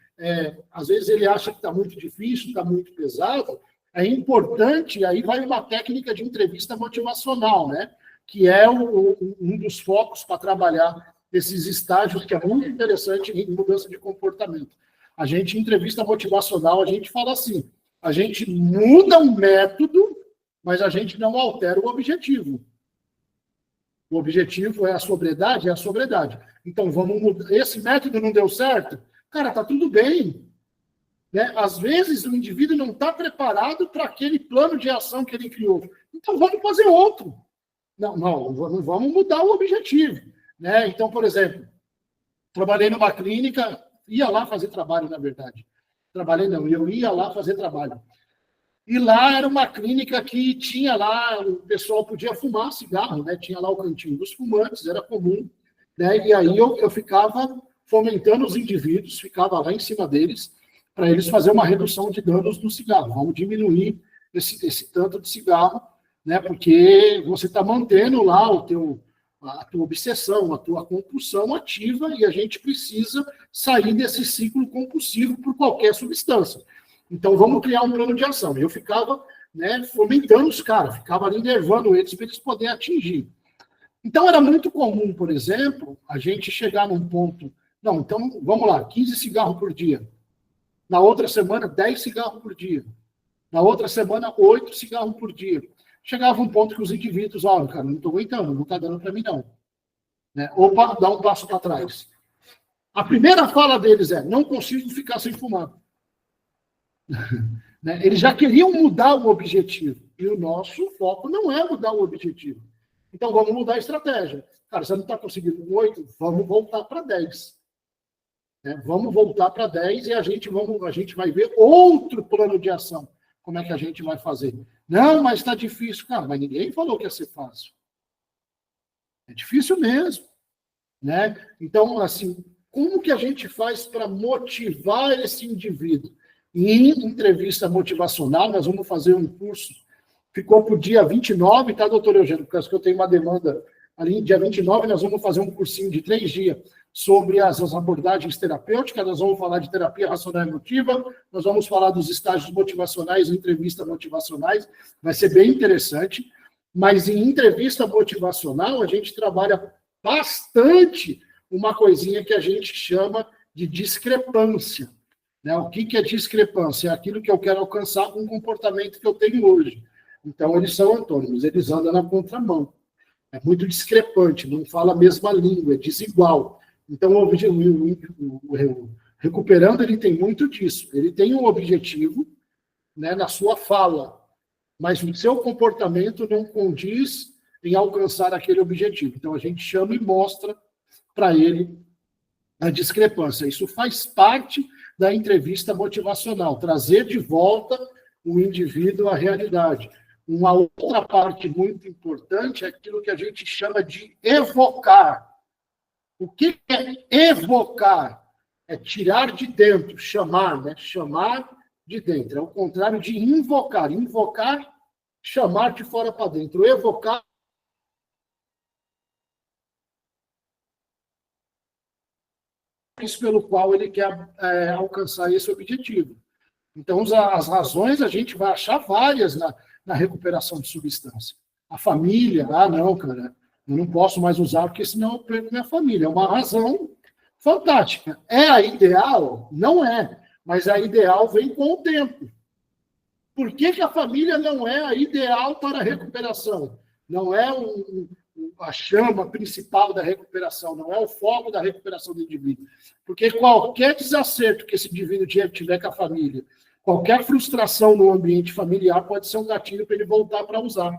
às vezes ele acha que está muito difícil, está muito pesado, é importante, aí vai uma técnica de entrevista motivacional, né? Que é um dos focos para trabalhar esses estágios, que é muito interessante em mudança de comportamento. A gente, em entrevista motivacional, a gente fala assim, a gente muda o método, mas a gente não altera o objetivo. O objetivo é a sobriedade, Então, vamos mudar. Esse método não deu certo? Cara, tá tudo bem. Né? Às vezes, o indivíduo não está preparado para aquele plano de ação que ele criou. Então, vamos fazer outro. Não vamos mudar o objetivo. Né? Então, por exemplo, trabalhei numa clínica, ia lá fazer trabalho, na verdade. Eu ia lá fazer trabalho. E lá era uma clínica que tinha lá, o pessoal podia fumar cigarro, né? Tinha lá o cantinho dos fumantes, era comum. Né? E aí eu ficava fomentando os indivíduos, ficava lá em cima deles, para eles fazerem uma redução de danos do cigarro. Vamos diminuir esse tanto de cigarro, né? Porque você está mantendo lá a tua obsessão, a tua compulsão ativa, e a gente precisa sair desse ciclo compulsivo por qualquer substância. Então, vamos criar um plano de ação. Eu ficava, né, fomentando os caras, ficava ali enervando eles para eles poderem atingir. Então, era muito comum, por exemplo, a gente chegar num ponto, não, então, vamos lá, 15 cigarros por dia. Na outra semana, 10 cigarros por dia. Na outra semana, 8 cigarros por dia. Chegava um ponto que os indivíduos, olha, cara, não estou aguentando, não está dando para mim, não. Né? Opa, dá um passo para trás. A primeira fala deles é, não consigo ficar sem fumar. Né? Eles já queriam mudar o objetivo. E o nosso foco não é mudar o objetivo. Então, vamos mudar a estratégia. Cara, você não está conseguindo 8, vamos voltar para 10. Né? Vamos voltar para 10 e a gente vai ver outro plano de ação. Como é que a gente vai fazer? Não, mas está difícil. Cara, mas ninguém falou que ia ser fácil. É difícil mesmo. Né? Então, assim, como que a gente faz para motivar esse indivíduo? Em entrevista motivacional, nós vamos fazer um curso, ficou para o dia 29, tá, doutor Eugênio? Porque eu tenho uma demanda ali, dia 29, nós vamos fazer um cursinho de 3 dias sobre as abordagens terapêuticas, nós vamos falar de terapia racional e emotiva, nós vamos falar dos estágios motivacionais, entrevistas motivacionais, vai ser bem interessante, mas em entrevista motivacional, a gente trabalha bastante uma coisinha que a gente chama de discrepância. Né? O que é discrepância? É aquilo que eu quero alcançar com o comportamento que eu tenho hoje. Então, eles são antônimos, eles andam na contramão. É muito discrepante, não fala a mesma língua, é desigual. Então, o recuperando, ele tem muito disso. Ele tem um objetivo, né, na sua fala, mas o seu comportamento não condiz em alcançar aquele objetivo. Então, a gente chama e mostra para ele a discrepância. Isso faz parte da entrevista motivacional, trazer de volta o indivíduo à realidade. Uma outra parte muito importante é aquilo que a gente chama de evocar. O que é evocar? É tirar de dentro, chamar, né? Chamar de dentro. É o contrário de invocar. Invocar, chamar de fora para dentro. Evocar isso pelo qual ele quer alcançar esse objetivo. Então, as razões a gente vai achar várias na recuperação de substância. A família, não, cara, eu não posso mais usar porque senão eu perco minha família. É uma razão fantástica. É a ideal? Não é. Mas a ideal vem com o tempo. Por que a família não é a ideal para a recuperação? Não é a chama principal da recuperação, não é o foco da recuperação do indivíduo. Porque qualquer desacerto que esse indivíduo tiver com a família, qualquer frustração no ambiente familiar pode ser um gatilho para ele voltar para usar.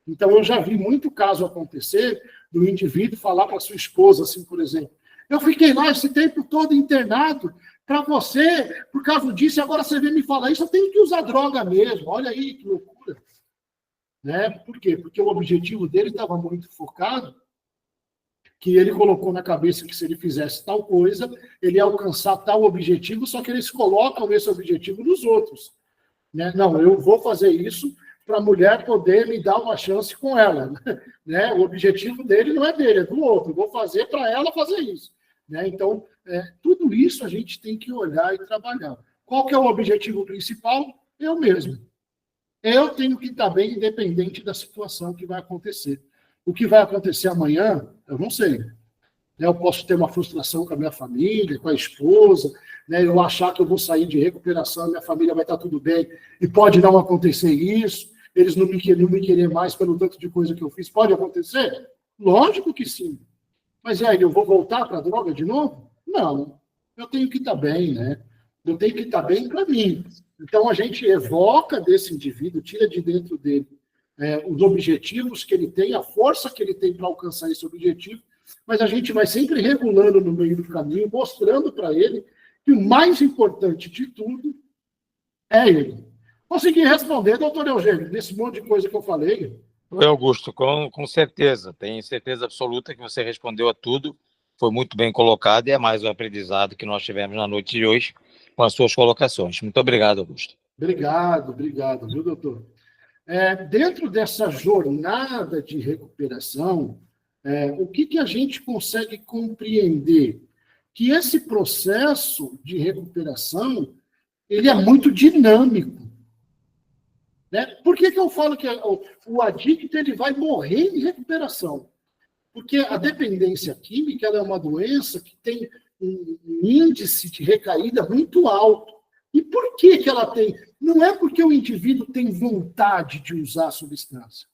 Então, eu já vi muito caso acontecer do indivíduo falar para sua esposa, assim, por exemplo, eu fiquei lá esse tempo todo internado para você, por causa disso, e agora você vem me falar isso, eu tenho que usar droga mesmo, olha aí que loucura. Né? Por quê? Porque o objetivo dele estava muito focado, que ele colocou na cabeça que se ele fizesse tal coisa, ele ia alcançar tal objetivo, só que eles colocam esse objetivo nos outros. Né? Não, eu vou fazer isso para a mulher poder me dar uma chance com ela. Né? O objetivo dele não é dele, é do outro. Eu vou fazer para ela fazer isso. Né? Então, tudo isso a gente tem que olhar e trabalhar. Qual que é o objetivo principal? Eu mesmo. Eu tenho que estar bem independente da situação que vai acontecer. O que vai acontecer amanhã, eu não sei. Eu posso ter uma frustração com a minha família, com a esposa, né? Eu achar que eu vou sair de recuperação, minha família vai estar tudo bem, e pode não acontecer isso, eles não me querer mais pelo tanto de coisa que eu fiz. Pode acontecer? Lógico que sim. Mas e aí, eu vou voltar para a droga de novo? Não. Eu tenho que estar bem, né? Eu tenho que estar bem para mim. Então, a gente evoca desse indivíduo, tira de dentro dele os objetivos que ele tem, a força que ele tem para alcançar esse objetivo, mas a gente vai sempre regulando no meio do caminho, mostrando para ele que o mais importante de tudo é ele. Consegui responder, doutor Eugênio, nesse monte de coisa que eu falei? Oi, Augusto, com certeza. Tenho certeza absoluta que você respondeu a tudo. Foi muito bem colocado e é mais um aprendizado que nós tivemos na noite de hoje com as suas colocações. Muito obrigado, Augusto. Obrigado, viu, doutor? Dentro dessa jornada de recuperação, o que a gente consegue compreender? Que esse processo de recuperação, ele é muito dinâmico. Né? Por que eu falo que o adicto ele vai morrer em recuperação? Porque a dependência química ela é uma doença que tem um índice de recaída muito alto. E por que ela tem? Não é porque o indivíduo tem vontade de usar a substância.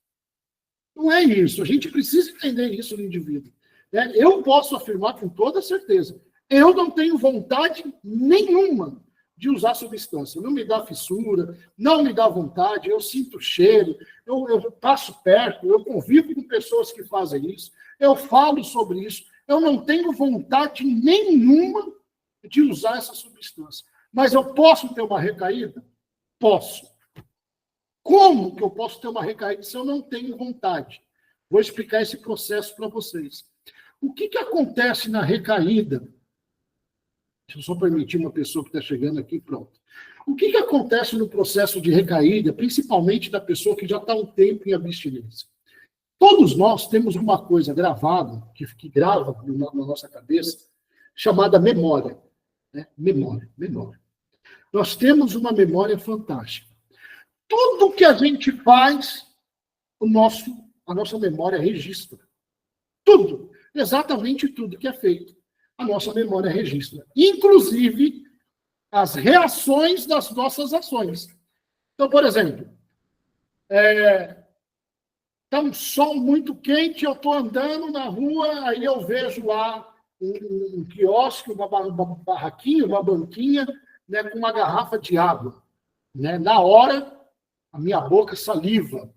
Não é isso. A gente precisa entender isso no indivíduo. Né? Eu posso afirmar com toda certeza. Eu não tenho vontade nenhuma de usar substância. Não me dá fissura, não me dá vontade, eu sinto cheiro, eu passo perto, eu convivo com pessoas que fazem isso, eu falo sobre isso. Eu não tenho vontade nenhuma de usar essa substância. Mas eu posso ter uma recaída? Posso. Como que eu posso ter uma recaída se eu não tenho vontade? Vou explicar esse processo para vocês. O que acontece na recaída? Deixa eu só permitir uma pessoa que está chegando aqui, pronto. O que acontece no processo de recaída, principalmente da pessoa que já está um tempo em abstinência? Todos nós temos uma coisa gravada, que grava na nossa cabeça, chamada memória. Né? Memória. Nós temos uma memória fantástica. Tudo que a gente faz, a nossa memória registra. Tudo. Exatamente tudo que é feito. A nossa memória registra. Inclusive, as reações das nossas ações. Então, por exemplo, está um sol muito quente, eu estou andando na rua, aí eu vejo lá um quiosque, uma barraquinha, uma banquinha, né, com uma garrafa de água. Né? Na hora, a minha boca saliva.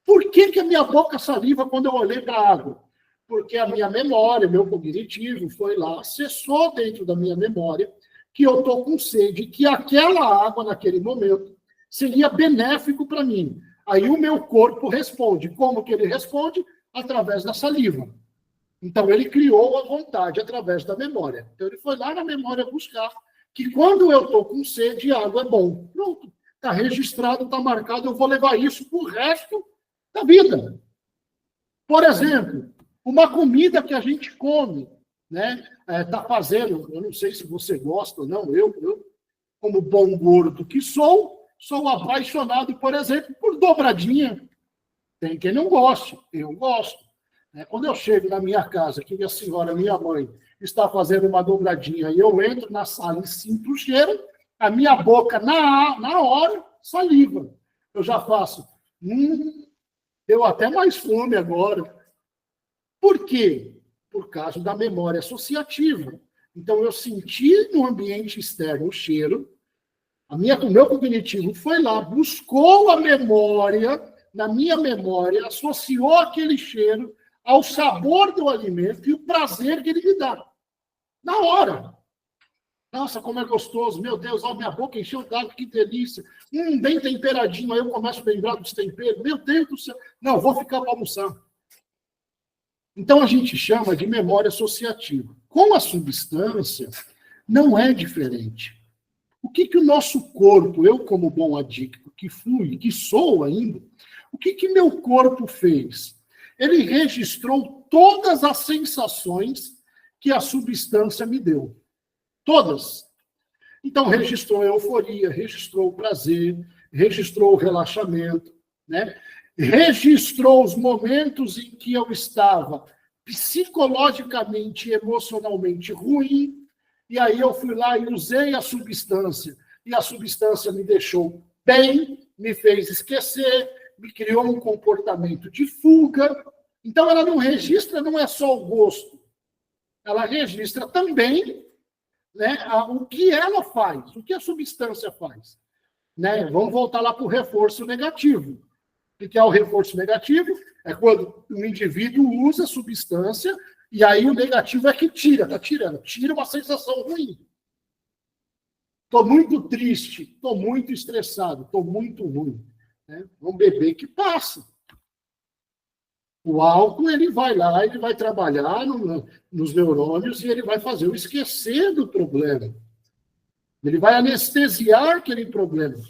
Por que a minha boca saliva quando eu olhei para a água? Porque a minha memória, meu cognitivo, foi lá, acessou dentro da minha memória que eu estou com sede, que aquela água, naquele momento, seria benéfico para mim. Aí o meu corpo responde. Como que ele responde? Através da saliva. Então, ele criou a vontade através da memória. Então, ele foi lá na memória buscar que quando eu estou com sede, água é bom. Pronto. Está registrado, está marcado, eu vou levar isso para o resto da vida. Por exemplo, uma comida que a gente come, né? Está fazendo, eu não sei se você gosta ou não, eu, como bom gordo que sou apaixonado, por exemplo, por dobradinha. Tem quem não goste, eu gosto. Quando eu chego na minha casa, que minha senhora, minha mãe, está fazendo uma dobradinha, e eu entro na sala e sinto o cheiro, a minha boca, na hora, saliva. Eu já faço, deu até mais fome agora. Por quê? Por causa da memória associativa. Então, eu senti no ambiente externo o cheiro, o meu cognitivo foi lá, buscou a memória, na minha memória, associou aquele cheiro ao sabor do alimento e o prazer que ele me dá. Na hora. Nossa, como é gostoso. Meu Deus, ó, minha boca encheu d'água, que delícia. Bem temperadinho. Aí eu começo a lembrar dos temperos. Meu Deus do céu. Não, vou ficar para almoçar. Então, a gente chama de memória associativa. Com a substância, não é diferente. O que o nosso corpo, eu como bom adicto, que fui, que sou ainda, o que meu corpo fez? Ele registrou todas as sensações que a substância me deu. Todas. Então, registrou a euforia, registrou o prazer, registrou o relaxamento, né? Registrou os momentos em que eu estava psicologicamente e emocionalmente ruim, e aí eu fui lá e usei a substância, e a substância me deixou bem, me fez esquecer, me criou um comportamento de fuga. Então, ela não registra, não é só o gosto, ela registra também, né, o que ela faz, o que a substância faz. Né? Vamos voltar lá para o reforço negativo. O que é o reforço negativo? É quando o indivíduo usa a substância e aí o negativo é que tira uma sensação ruim. Estou muito triste, estou muito estressado, estou muito ruim. Né? Vamos beber que passa. O álcool, ele vai lá, ele vai trabalhar nos neurônios e ele vai fazer eu esquecer do problema. Ele vai anestesiar aquele problema.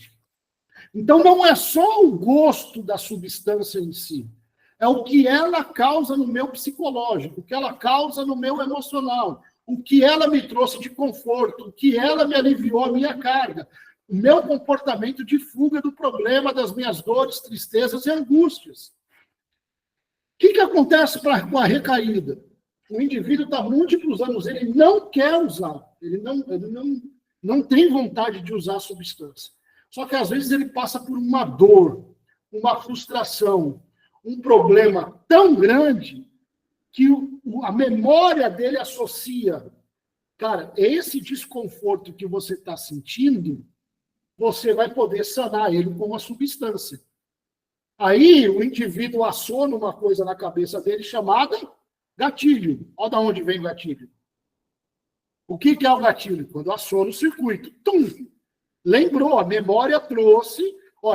Então, não é só o gosto da substância em si, é o que ela causa no meu psicológico, o que ela causa no meu emocional, o que ela me trouxe de conforto, o que ela me aliviou a minha carga, o meu comportamento de fuga do problema, das minhas dores, tristezas e angústias. O que acontece com a recaída? O indivíduo está múltiplos anos, ele não quer usar, ele não tem vontade de usar a substância. Só que, às vezes, ele passa por uma dor, uma frustração, um problema tão grande que a memória dele associa. Cara, esse desconforto que você está sentindo, você vai poder sanar ele com a substância. Aí, o indivíduo aciona uma coisa na cabeça dele chamada gatilho. Olha de onde vem o gatilho. O que é o gatilho? Quando aciona o circuito. Tum! Lembrou, a memória trouxe,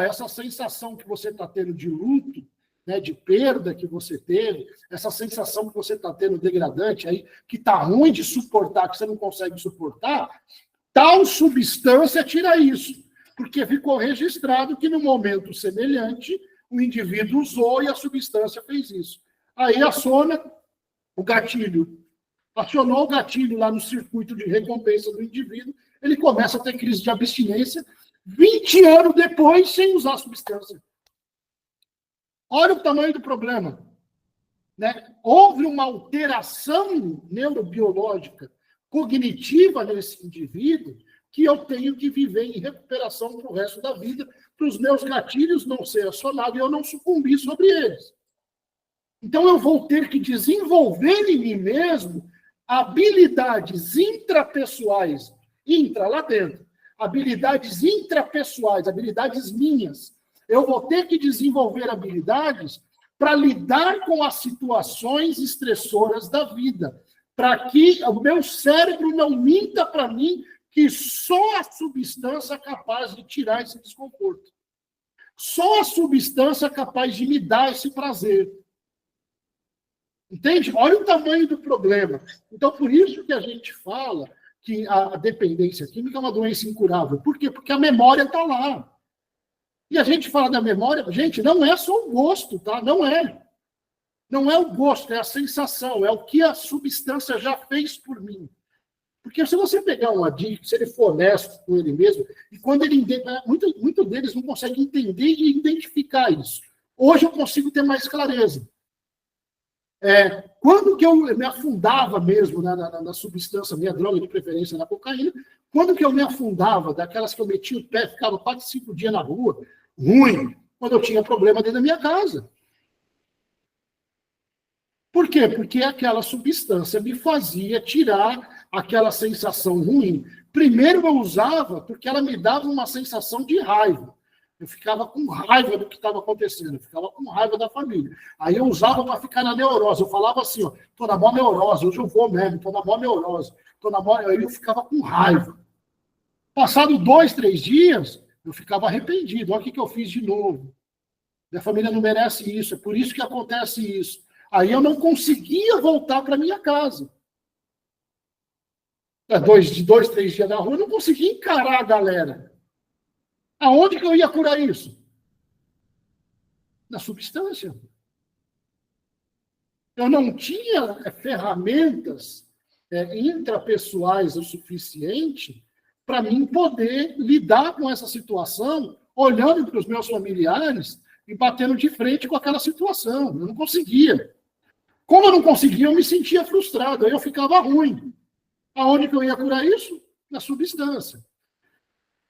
essa sensação que você está tendo de luto, né, de perda que você teve, essa sensação que você está tendo degradante, aí, que está ruim de suportar, que você não consegue suportar, tal substância tira isso, porque ficou registrado que no momento semelhante o indivíduo usou e a substância fez isso. Aí aciona o gatilho. Acionou o gatilho lá no circuito de recompensa do indivíduo, ele começa a ter crise de abstinência 20 anos depois sem usar a substância. Olha o tamanho do problema. Né? Houve uma alteração neurobiológica, cognitiva nesse indivíduo, que eu tenho que viver em recuperação para o resto da vida, para os meus gatilhos não serem acionados e eu não sucumbir sobre eles. Então, eu vou ter que desenvolver em mim mesmo habilidades intrapessoais, lá dentro, habilidades intrapessoais, habilidades minhas. Eu vou ter que desenvolver habilidades para lidar com as situações estressoras da vida, para que o meu cérebro não minta para mim que só a substância é capaz de tirar esse desconforto. Só a substância é capaz de me dar esse prazer. Entende? Olha o tamanho do problema. Então, por isso que a gente fala que a dependência química é uma doença incurável. Por quê? Porque a memória está lá. E a gente fala da memória, gente, não é só o gosto, tá? Não é. Não é o gosto, é a sensação, é o que a substância já fez por mim. Porque se você pegar um adicto, se ele for honesto com ele mesmo, e quando ele muito deles não conseguem entender e identificar isso. Hoje eu consigo ter mais clareza. Quando que eu me afundava mesmo na substância, minha droga de preferência na cocaína, quando que eu me afundava, daquelas que eu metia o pé, ficava 4, 5 dias na rua, ruim, quando eu tinha problema dentro da minha casa. Por quê? Porque aquela substância me fazia tirar aquela sensação ruim. Primeiro eu usava porque ela me dava uma sensação de raiva. Eu ficava com raiva do que estava acontecendo, eu ficava com raiva da família. Aí eu usava para ficar na neurose. Eu falava assim, ó, tô na maior neurose, hoje eu vou mesmo, tô na maior neurose. Aí eu ficava com raiva. Passado 2, 3 dias, eu ficava arrependido. Olha o que eu fiz de novo. Minha família não merece isso, é por isso que acontece isso. Aí eu não conseguia voltar para minha casa. De 2, 3 dias na rua, eu não conseguia encarar a galera. Aonde que eu ia curar isso? Na substância. Eu não tinha ferramentas intrapessoais o suficiente para mim poder lidar com essa situação, olhando para os meus familiares e batendo de frente com aquela situação. Eu não conseguia. Como eu não conseguia, eu me sentia frustrado, aí eu ficava ruim. Aonde que eu ia curar isso? Na substância.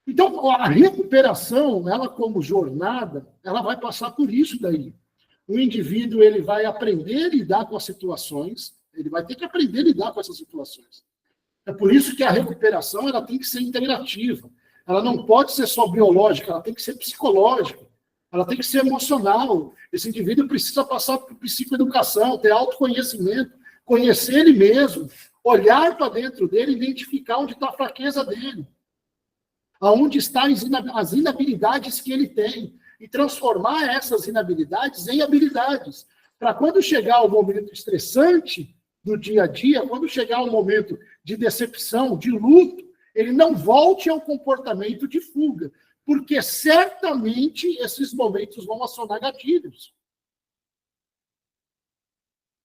Então, a recuperação, ela como jornada, ela vai passar por isso daí. O indivíduo, ele vai aprender a lidar com as situações, ele vai ter que aprender a lidar com essas situações. É por isso que a recuperação, ela tem que ser integrativa. Ela não pode ser só biológica, ela tem que ser psicológica. Ela tem que ser emocional. Esse indivíduo precisa passar por psicoeducação, ter autoconhecimento, conhecer ele mesmo, olhar para dentro dele, identificar onde está a fraqueza dele, aonde estão as inabilidades que ele tem, e transformar essas inabilidades em habilidades. Para quando chegar o momento estressante do dia a dia, quando chegar o momento de decepção, de luto, ele não volte ao comportamento de fuga, porque certamente esses momentos vão acionar gatilhos.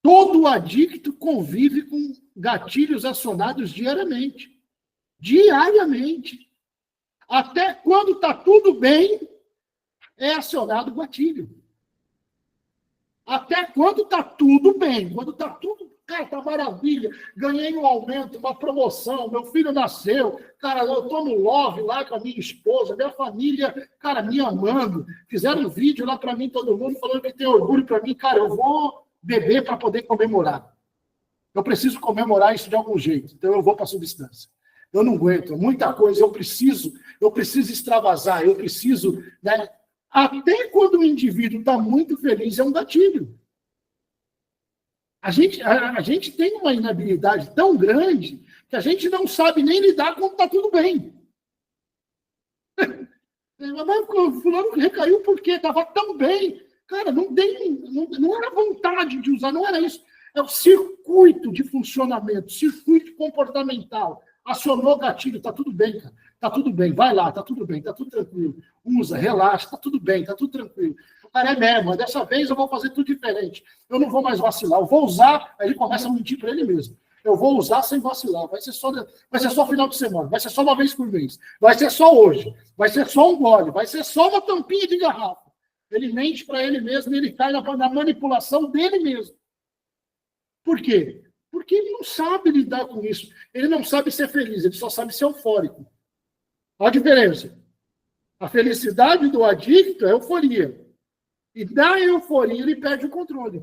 Todo adicto convive com gatilhos acionados diariamente. Diariamente. Até quando está tudo bem, é acionado o gatilho. Até quando está tudo bem, quando está tudo, cara, está maravilha, ganhei um aumento, uma promoção, meu filho nasceu, cara, eu estou no love lá com a minha esposa, minha família, cara, me amando, fizeram um vídeo lá para mim, todo mundo falando que tem orgulho para mim, cara, eu vou beber para poder comemorar. Eu preciso comemorar isso de algum jeito, então eu vou para a substância. Eu não aguento, muita coisa, eu preciso extravasar, eu preciso, né? Até quando o indivíduo está muito feliz, é um gatilho. A gente tem uma inabilidade tão grande que a gente não sabe nem lidar quando está tudo bem. Mas o fulano recaiu porque estava tão bem. Cara, não era vontade de usar, não era isso. É o circuito de funcionamento, circuito comportamental. Acionou o gatilho, está tudo bem, cara. Está tudo bem, vai lá, está tudo bem, está tudo tranquilo. Usa, relaxa, está tudo bem, está tudo tranquilo. O cara é mesmo, dessa vez eu vou fazer tudo diferente. Eu não vou mais vacilar, eu vou usar, aí ele começa a mentir para ele mesmo. Eu vou usar sem vacilar, vai ser só final de semana, vai ser só uma vez por mês, vai ser só hoje, vai ser só um gole, vai ser só uma tampinha de garrafa. Ele mente para ele mesmo e ele cai na manipulação dele mesmo. Por quê? Porque ele não sabe lidar com isso. Ele não sabe ser feliz, ele só sabe ser eufórico. Olha a diferença. A felicidade do adicto é euforia. E da euforia ele perde o controle.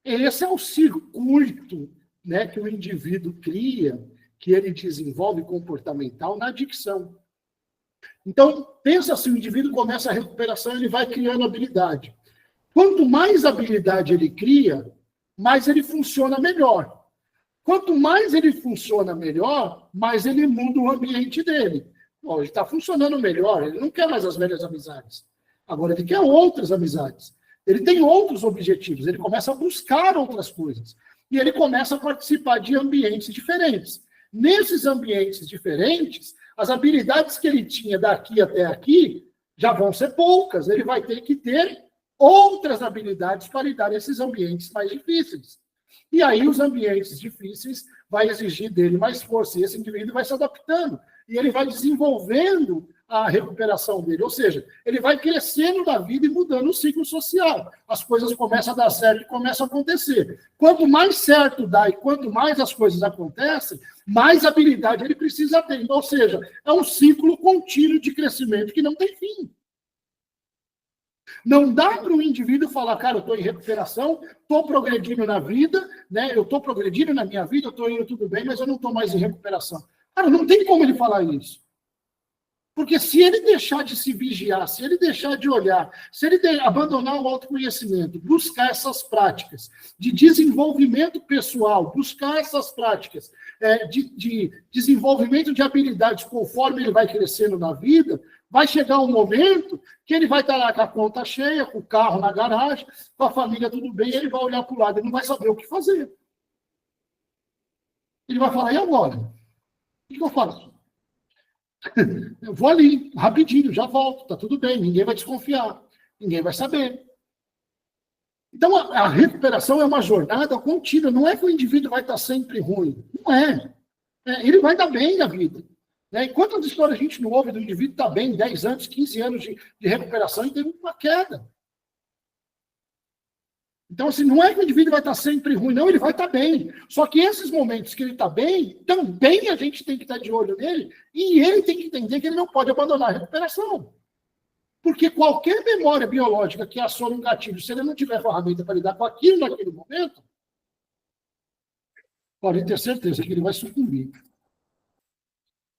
Esse é o circuito, né, que o indivíduo cria, que ele desenvolve comportamental na adicção. Então, pensa assim, o indivíduo começa a recuperação, ele vai criando habilidade. Quanto mais habilidade ele cria, mais ele funciona melhor. Quanto mais ele funciona melhor, mais ele muda o ambiente dele. Bom, ele está funcionando melhor, ele não quer mais as velhas amizades. Agora ele quer outras amizades. Ele tem outros objetivos, ele começa a buscar outras coisas. E ele começa a participar de ambientes diferentes. Nesses ambientes diferentes, as habilidades que ele tinha daqui até aqui já vão ser poucas. Ele vai ter que ter outras habilidades para lidar nesses ambientes mais difíceis. E aí os ambientes difíceis vai exigir dele mais força. E esse indivíduo vai se adaptando. E ele vai desenvolvendo a recuperação dele. Ou seja, ele vai crescendo na vida e mudando o ciclo social. As coisas começam a dar certo e começam a acontecer. Quanto mais certo dá e quanto mais as coisas acontecem, mais habilidade ele precisa ter. Ou seja, é um ciclo contínuo de crescimento que não tem fim. Não dá para o indivíduo falar, cara, eu estou em recuperação, estou progredindo na vida, né? Eu estou progredindo na minha vida, eu estou indo tudo bem, mas eu não estou mais em recuperação. Cara, não tem como ele falar isso. Porque se ele deixar de se vigiar, se ele deixar de olhar, se ele abandonar o autoconhecimento, buscar essas práticas de desenvolvimento pessoal, buscar essas práticas de desenvolvimento de habilidades conforme ele vai crescendo na vida, vai chegar um momento que ele vai estar lá com a conta cheia, com o carro na garagem, com a família tudo bem, ele vai olhar para o lado, ele não vai saber o que fazer. Ele vai falar, e agora? O que eu faço? Eu vou ali, rapidinho, já volto, tá tudo bem, ninguém vai desconfiar, ninguém vai saber. Então, a recuperação é uma jornada contínua, não é que o indivíduo vai estar sempre ruim, não é. Ele vai dar bem na vida. Né? E quantas histórias a gente não ouve do indivíduo estar bem, 10 anos, 15 anos de recuperação e teve uma queda. Então, assim, não é que o indivíduo vai estar sempre ruim, não, ele vai estar bem. Só que esses momentos que ele está bem, também a gente tem que estar de olho nele e ele tem que entender que ele não pode abandonar a recuperação. Porque qualquer memória biológica que acione um gatilho, se ele não tiver ferramenta para lidar com aquilo naquele momento, pode ter certeza que ele vai sucumbir.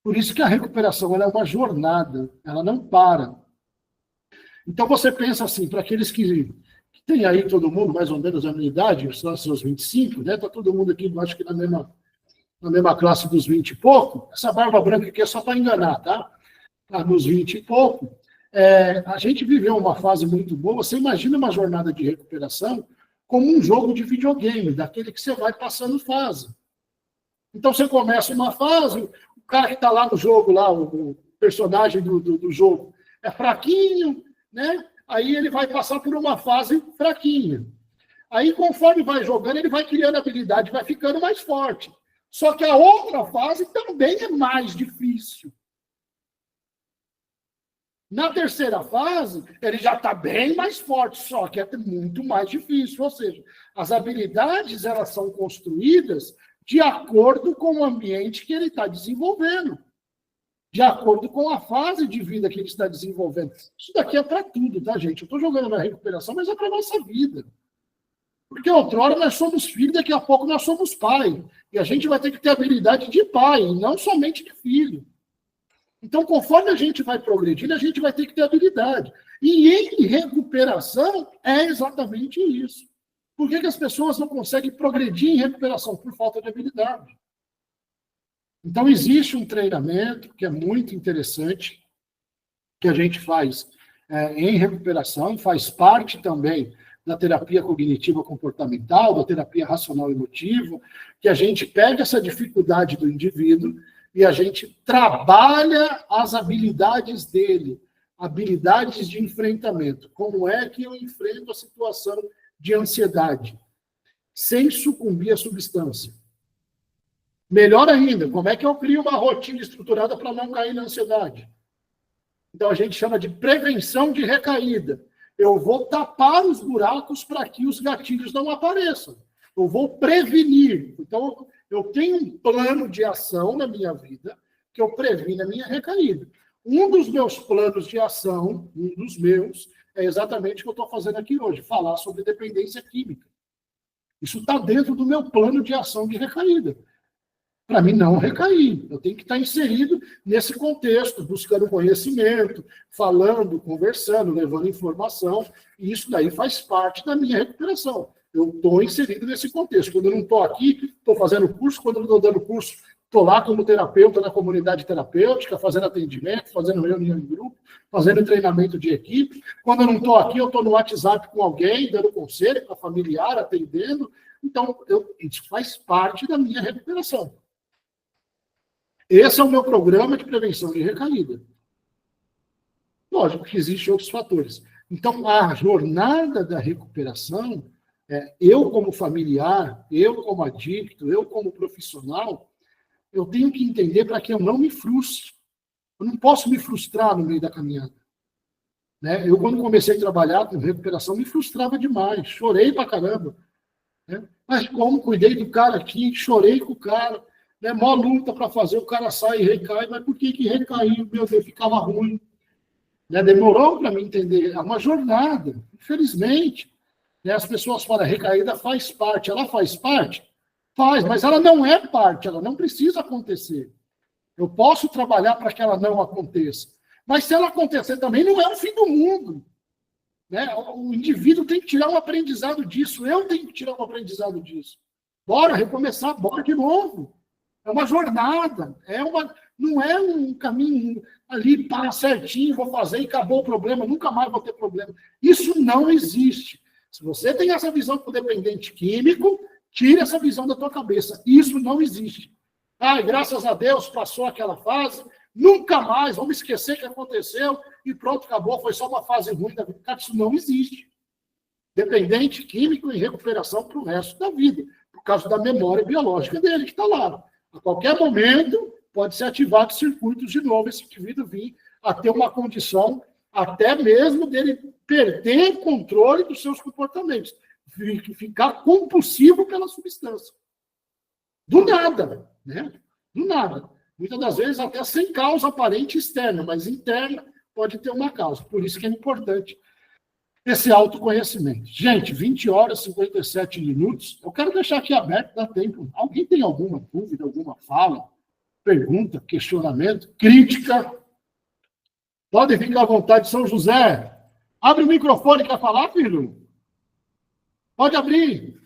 Por isso que a recuperação ela é uma jornada, ela não para. Então, você pensa assim, para aqueles que tem aí todo mundo, mais ou menos a minha idade, são seus 25, né? Está todo mundo aqui, acho que na mesma classe dos 20 e pouco. Essa barba branca aqui é só para enganar, tá? Tá nos 20 e pouco. A gente viveu uma fase muito boa. Você imagina uma jornada de recuperação como um jogo de videogame, daquele que você vai passando fase. Então, você começa uma fase, o cara que está lá no jogo, lá, o personagem do jogo, é fraquinho, né? Aí ele vai passar por uma fase fraquinha. Aí, conforme vai jogando, ele vai criando habilidade, vai ficando mais forte. Só que a outra fase também é mais difícil. Na terceira fase, ele já está bem mais forte, só que é muito mais difícil. Ou seja, as habilidades elas são construídas de acordo com o ambiente que ele está desenvolvendo. De acordo com a fase de vida que ele está desenvolvendo. Isso daqui é para tudo, tá, gente? Eu estou jogando na recuperação, mas é para a nossa vida. Porque outrora nós somos filhos, daqui a pouco nós somos pai. E a gente vai ter que ter habilidade de pai, não somente de filho. Então, conforme a gente vai progredindo, a gente vai ter que ter habilidade. E em recuperação é exatamente isso. Por que as pessoas não conseguem progredir em recuperação? Por falta de habilidade. Então, existe um treinamento que é muito interessante, que a gente faz em recuperação, faz parte também da terapia cognitiva comportamental, da terapia racional emotiva, que a gente pega essa dificuldade do indivíduo e a gente trabalha as habilidades dele, habilidades de enfrentamento. Como é que eu enfrento a situação de ansiedade, sem sucumbir à substância? Melhor ainda, como é que eu crio uma rotina estruturada para não cair na ansiedade? Então, a gente chama de prevenção de recaída. Eu vou tapar os buracos para que os gatilhos não apareçam. Eu vou prevenir. Então, eu tenho um plano de ação na minha vida que eu previno a minha recaída. Um dos meus planos de ação, é exatamente o que eu estou fazendo aqui hoje, falar sobre dependência química. Isso está dentro do meu plano de ação de recaída. Para mim não recair. Eu tenho que estar inserido nesse contexto, buscando conhecimento, falando, conversando, levando informação, e isso daí faz parte da minha recuperação. Eu estou inserido nesse contexto. Quando eu não estou aqui, estou fazendo curso, quando eu não estou dando curso, Estou lá como terapeuta na comunidade terapêutica, fazendo atendimento, fazendo reunião em grupo, fazendo treinamento de equipe. Quando eu não estou aqui, eu estou no WhatsApp com alguém, dando conselho para familiar, atendendo. Então, isso faz parte da minha recuperação. Esse é o meu programa de prevenção de recaída. Lógico que existem outros fatores. Então, a jornada da recuperação, eu como familiar, eu como adicto, eu como profissional, eu tenho que entender para que eu não me frustre. Eu não posso me frustrar no meio da caminhada. Né? Eu, quando comecei a trabalhar com recuperação, me frustrava demais. Chorei pra caramba. Né? Mas como cuidei do cara aqui, chorei com o cara, né? Mó luta para fazer, o cara sai e recai, mas por que recaiu? Meu Deus, ficava ruim. Né? Demorou para mim entender. É uma jornada, infelizmente. Né? As pessoas falam, a recaída faz parte. Ela faz parte? Faz, mas ela não é parte, ela não precisa acontecer. Eu posso trabalhar para que ela não aconteça. Mas se ela acontecer também, não é o fim do mundo. Né? O indivíduo tem que tirar um aprendizado disso, eu tenho que tirar um aprendizado disso. Bora recomeçar, bora de novo. É uma jornada, não é um caminho ali, para certinho, vou fazer e acabou o problema, nunca mais vou ter problema. Isso não existe. Se você tem essa visão com dependente químico, tire essa visão da tua cabeça. Isso não existe. Ai, graças a Deus, passou aquela fase, nunca mais, vamos esquecer o que aconteceu e pronto, acabou, foi só uma fase ruim da vida. Cara, isso não existe. Dependente químico em recuperação para o resto da vida, por causa da memória biológica dele, que está lá. A qualquer momento, pode ser ativado circuitos de novo, esse indivíduo vir a ter uma condição, até mesmo dele perder controle dos seus comportamentos, ficar compulsivo pela substância. Do nada, né? Do nada. Muitas das vezes até sem causa aparente externa, mas interna pode ter uma causa. Por isso que é importante esse autoconhecimento. Gente, 20 horas e 57 minutos. Eu quero deixar aqui aberto, dá tempo. Alguém tem alguma dúvida, alguma fala, pergunta, questionamento, crítica? Pode ficar à vontade, São José. Abre o microfone, quer falar, filho? Pode abrir.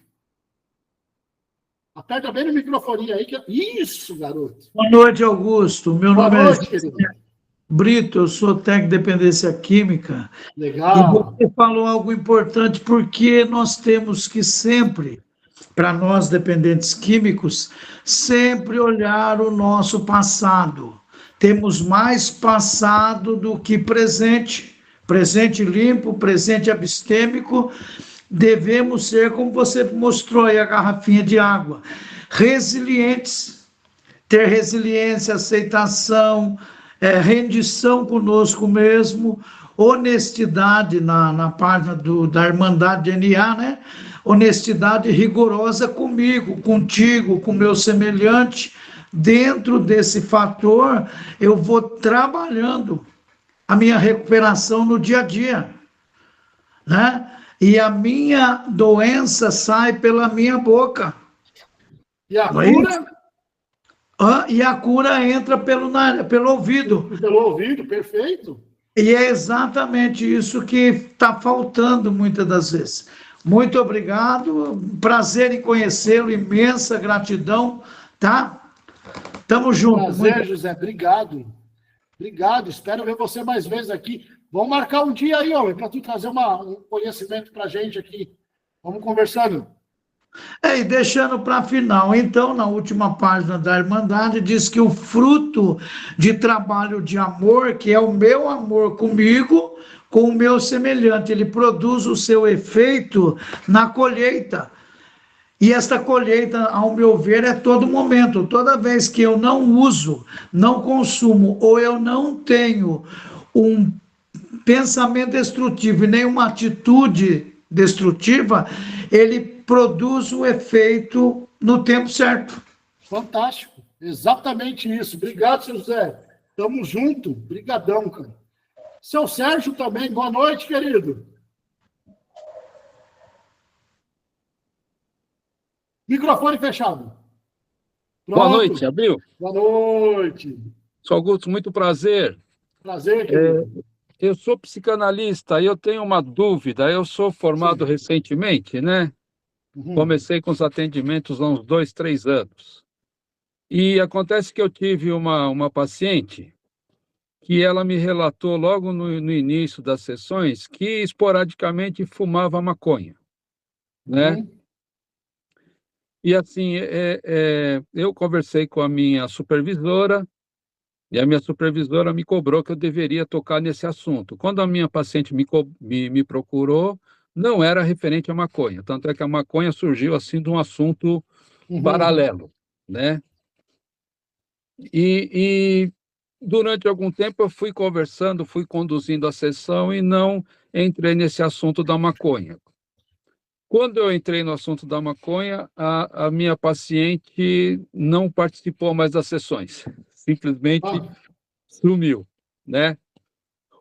Aperta bem no microfone aí. Isso, garoto. Boa noite, Augusto. Meu Boa nome noite, é querido. Brito, eu sou técnico de dependência química. Legal. E você falou algo importante, porque nós temos que sempre, para nós dependentes químicos, sempre olhar o nosso passado. Temos mais passado do que presente. Presente limpo, presente abstêmico. Devemos ser, como você mostrou aí, a garrafinha de água, resilientes, ter resiliência, aceitação, rendição conosco mesmo, honestidade na página da Irmandade DNA, né? Honestidade rigorosa comigo, contigo, com meu semelhante. Dentro desse fator, eu vou trabalhando a minha recuperação no dia a dia, né? E a minha doença sai pela minha boca. E a cura? E a cura entra pelo ouvido. Pelo ouvido, perfeito. E é exatamente isso que está faltando muitas das vezes. Muito obrigado, prazer em conhecê-lo, imensa gratidão, tá? Tamo junto. Prazer, José, obrigado. Obrigado, espero ver você mais vezes aqui. Vamos marcar um dia aí, ó, para tu trazer um conhecimento para a gente aqui. Vamos conversando. E deixando para final, então, na última página da Irmandade, diz que o fruto de trabalho de amor, que é o meu amor comigo, com o meu semelhante, ele produz o seu efeito na colheita. E esta colheita, ao meu ver, é todo momento. Toda vez que eu não uso, não consumo, ou eu não tenho um pensamento destrutivo e nenhuma atitude destrutiva, ele produz o efeito no tempo certo. Fantástico. Exatamente isso. Obrigado, seu José. Tamo junto. Brigadão, cara. Seu Sérgio também. Boa noite, querido. Microfone fechado. Pronto. Boa noite, abriu? Boa noite. Sou Augusto, muito prazer. Prazer, querido. Eu sou psicanalista e eu tenho uma dúvida. Eu sou formado recentemente, né? Comecei com os atendimentos há uns 2, 3 anos. E acontece que eu tive uma paciente que ela me relatou logo no início das sessões que esporadicamente fumava maconha, né? Uhum. E assim, eu conversei com a minha supervisora, e a minha supervisora me cobrou que eu deveria tocar nesse assunto. Quando a minha paciente me procurou, não era referente à maconha, tanto é que a maconha surgiu assim de um assunto Uhum. paralelo, né? E durante algum tempo eu fui conversando, fui conduzindo a sessão e não entrei nesse assunto da maconha. Quando eu entrei no assunto da maconha, a minha paciente não participou mais das sessões, simplesmente Ah, sumiu, né?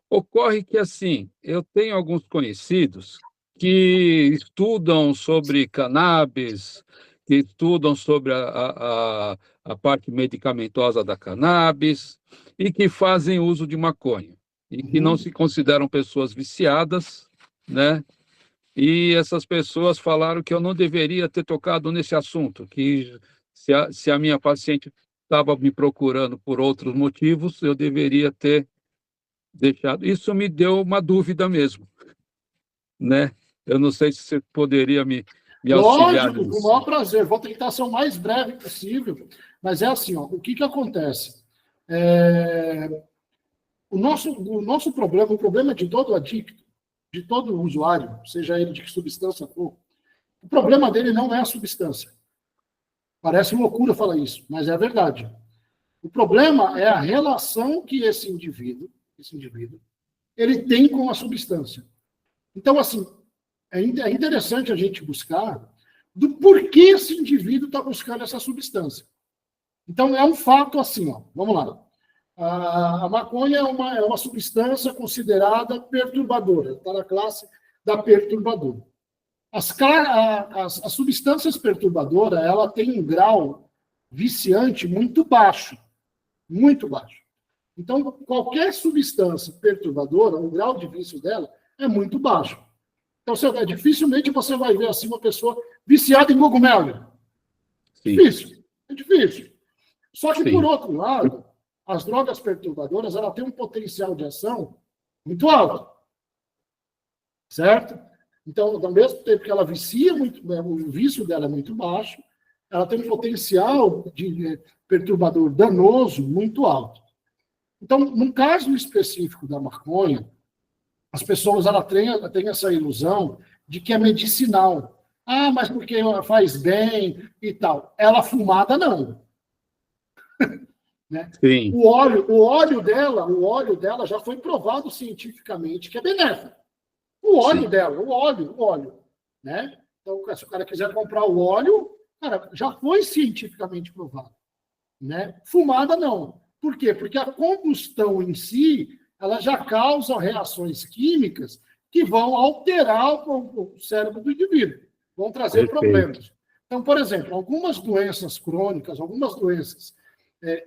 Ocorre que, assim, eu tenho alguns conhecidos que estudam sobre cannabis, que estudam sobre a parte medicamentosa da cannabis e que fazem uso de maconha e que não uhum. se consideram pessoas viciadas, né? E essas pessoas falaram que eu não deveria ter tocado nesse assunto, que se a minha paciente estava me procurando por outros motivos, eu deveria ter deixado. Isso me deu uma dúvida mesmo, né? Eu não sei se você poderia me auxiliar Lógico, com o nisso. maior prazer. Vou tentar ser o mais breve possível, mas é assim, ó, o que acontece? É, o nosso problema, o problema de todo adicto, de todo usuário, seja ele de que substância for, o problema dele não é a substância. Parece loucura falar isso, mas é a verdade. O problema é a relação que esse indivíduo, ele tem com a substância. Então, assim, é interessante a gente buscar do porquê esse indivíduo está buscando essa substância. Então, é um fato assim, ó, vamos lá. A maconha é uma substância considerada perturbadora, está na classe da perturbadora. As substâncias perturbadoras, ela tem um grau viciante muito baixo, muito baixo. Então, qualquer substância perturbadora, o grau de vício dela é muito baixo. Então, dificilmente você vai ver assim uma pessoa viciada em cogumelo. Sim, Difícil, é difícil. Só que, por sim, outro lado, as drogas perturbadoras ela têm um potencial de ação muito alto, certo? Então, ao mesmo tempo que ela vicia muito, o vício dela é muito baixo, ela tem um potencial de perturbador danoso muito alto. Então, no caso específico da maconha, as pessoas têm essa ilusão de que é medicinal. Ah, mas porque faz bem e tal. Ela fumada, não. Né? sim, O óleo dela já foi provado cientificamente que é benéfico. O óleo sim, dela, o óleo. Né? Então, se o cara quiser comprar o óleo, cara, já foi cientificamente provado. Né? Fumada, não. Por quê? Porque a combustão em si, ela já causa reações químicas que vão alterar o cérebro do indivíduo, vão trazer perfeito. problemas. Então, por exemplo, algumas doenças crônicas, algumas doenças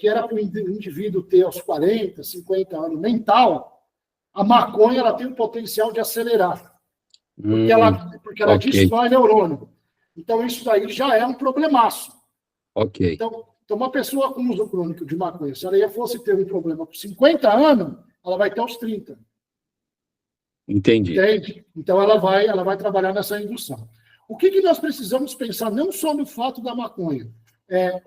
que era para o indivíduo ter aos 40, 50 anos mental, a maconha ela tem um potencial de acelerar, porque ela Ok, destrói neurônio. Então, isso daí já é um problemaço. ok, Então, uma pessoa com uso crônico de maconha, se ela fosse ter um problema com 50 anos, ela vai ter aos 30. entendi. Entende? Então, ela vai trabalhar nessa indução. O que nós precisamos pensar, não só no fato da maconha, é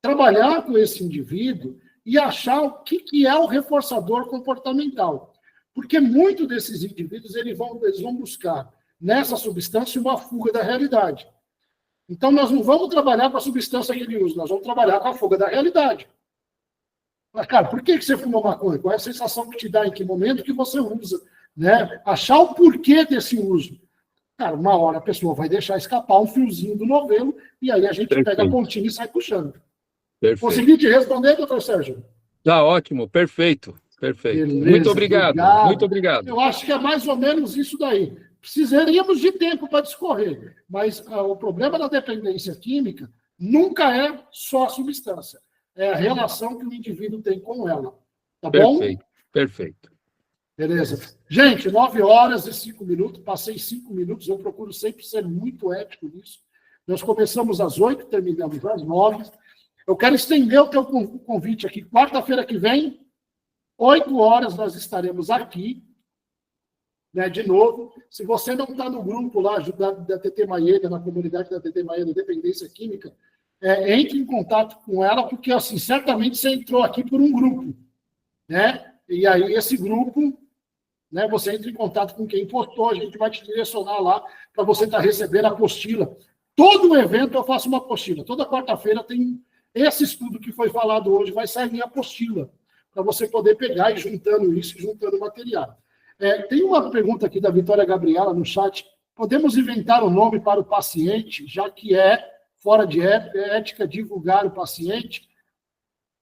trabalhar com esse indivíduo e achar o que é o reforçador comportamental. Porque muitos desses indivíduos eles vão buscar nessa substância uma fuga da realidade. Então, nós não vamos trabalhar com a substância que ele usa, nós vamos trabalhar com a fuga da realidade. Mas, cara, por que você fuma maconha? Qual é a sensação que te dá? Em que momento que você usa? Né? Achar o porquê desse uso. Cara, uma hora a pessoa vai deixar escapar um fiozinho do novelo e aí a gente pega a Perfeito, pontinha e sai puxando. perfeito. Consegui te responder, doutor Sérgio? Tá ótimo, perfeito, perfeito. Muito Beleza, obrigado, muito obrigado. obrigado. Eu acho que é mais ou menos isso daí. Precisaríamos de tempo para discorrer, mas o problema da dependência química nunca é só a substância, é a relação que o indivíduo tem com ela. Tá bom? Perfeito, perfeito. Beleza. Gente, 9h05, passei 5 minutos, eu procuro sempre ser muito ético nisso. Nós começamos às 8h, terminamos às 9h. Eu quero estender o teu convite aqui. Quarta-feira que vem, 8 horas, nós estaremos aqui, né, de novo. Se você não está no grupo lá, da TT Maeda, na comunidade da TT Maeda, Dependência Química, entre em contato com ela, porque, assim, certamente você entrou aqui por um grupo, né? E aí, esse grupo, né, você entra em contato com quem postou, a gente vai te direcionar lá para você estar recebendo a apostila. Todo evento eu faço uma apostila. Toda quarta-feira tem esse estudo que foi falado hoje, vai sair minha apostila, para você poder pegar e juntando isso, juntando material. Tem uma pergunta aqui da Vitória Gabriela no chat. Podemos inventar um nome para o paciente, já que é fora de ética divulgar o paciente?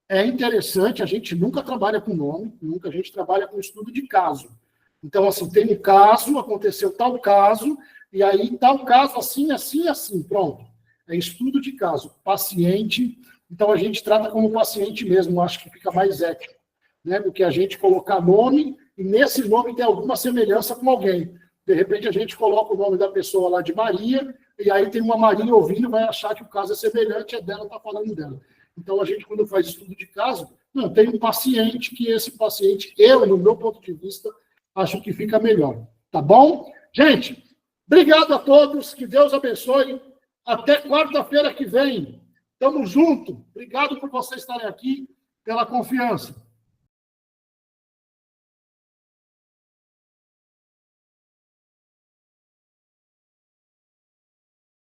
É interessante, a gente nunca trabalha com nome, nunca, a gente trabalha com estudo de caso. Então, assim, tem um caso, aconteceu tal caso, e aí tal caso assim, assim, assim, pronto. É estudo de caso. Paciente, então a gente trata como paciente mesmo, acho que fica mais ético, né, do que a gente colocar nome, e nesse nome tem alguma semelhança com alguém. De repente a gente coloca o nome da pessoa lá de Maria, e aí tem uma Maria ouvindo, vai achar que o caso é semelhante, é dela, está falando dela. Então a gente, quando faz estudo de caso, não, tem um paciente que esse paciente, eu, no meu ponto de vista, acho que fica melhor. Tá bom? Gente, obrigado a todos, que Deus abençoe. Até quarta-feira que vem. Tamo junto. Obrigado por vocês estarem aqui, pela confiança.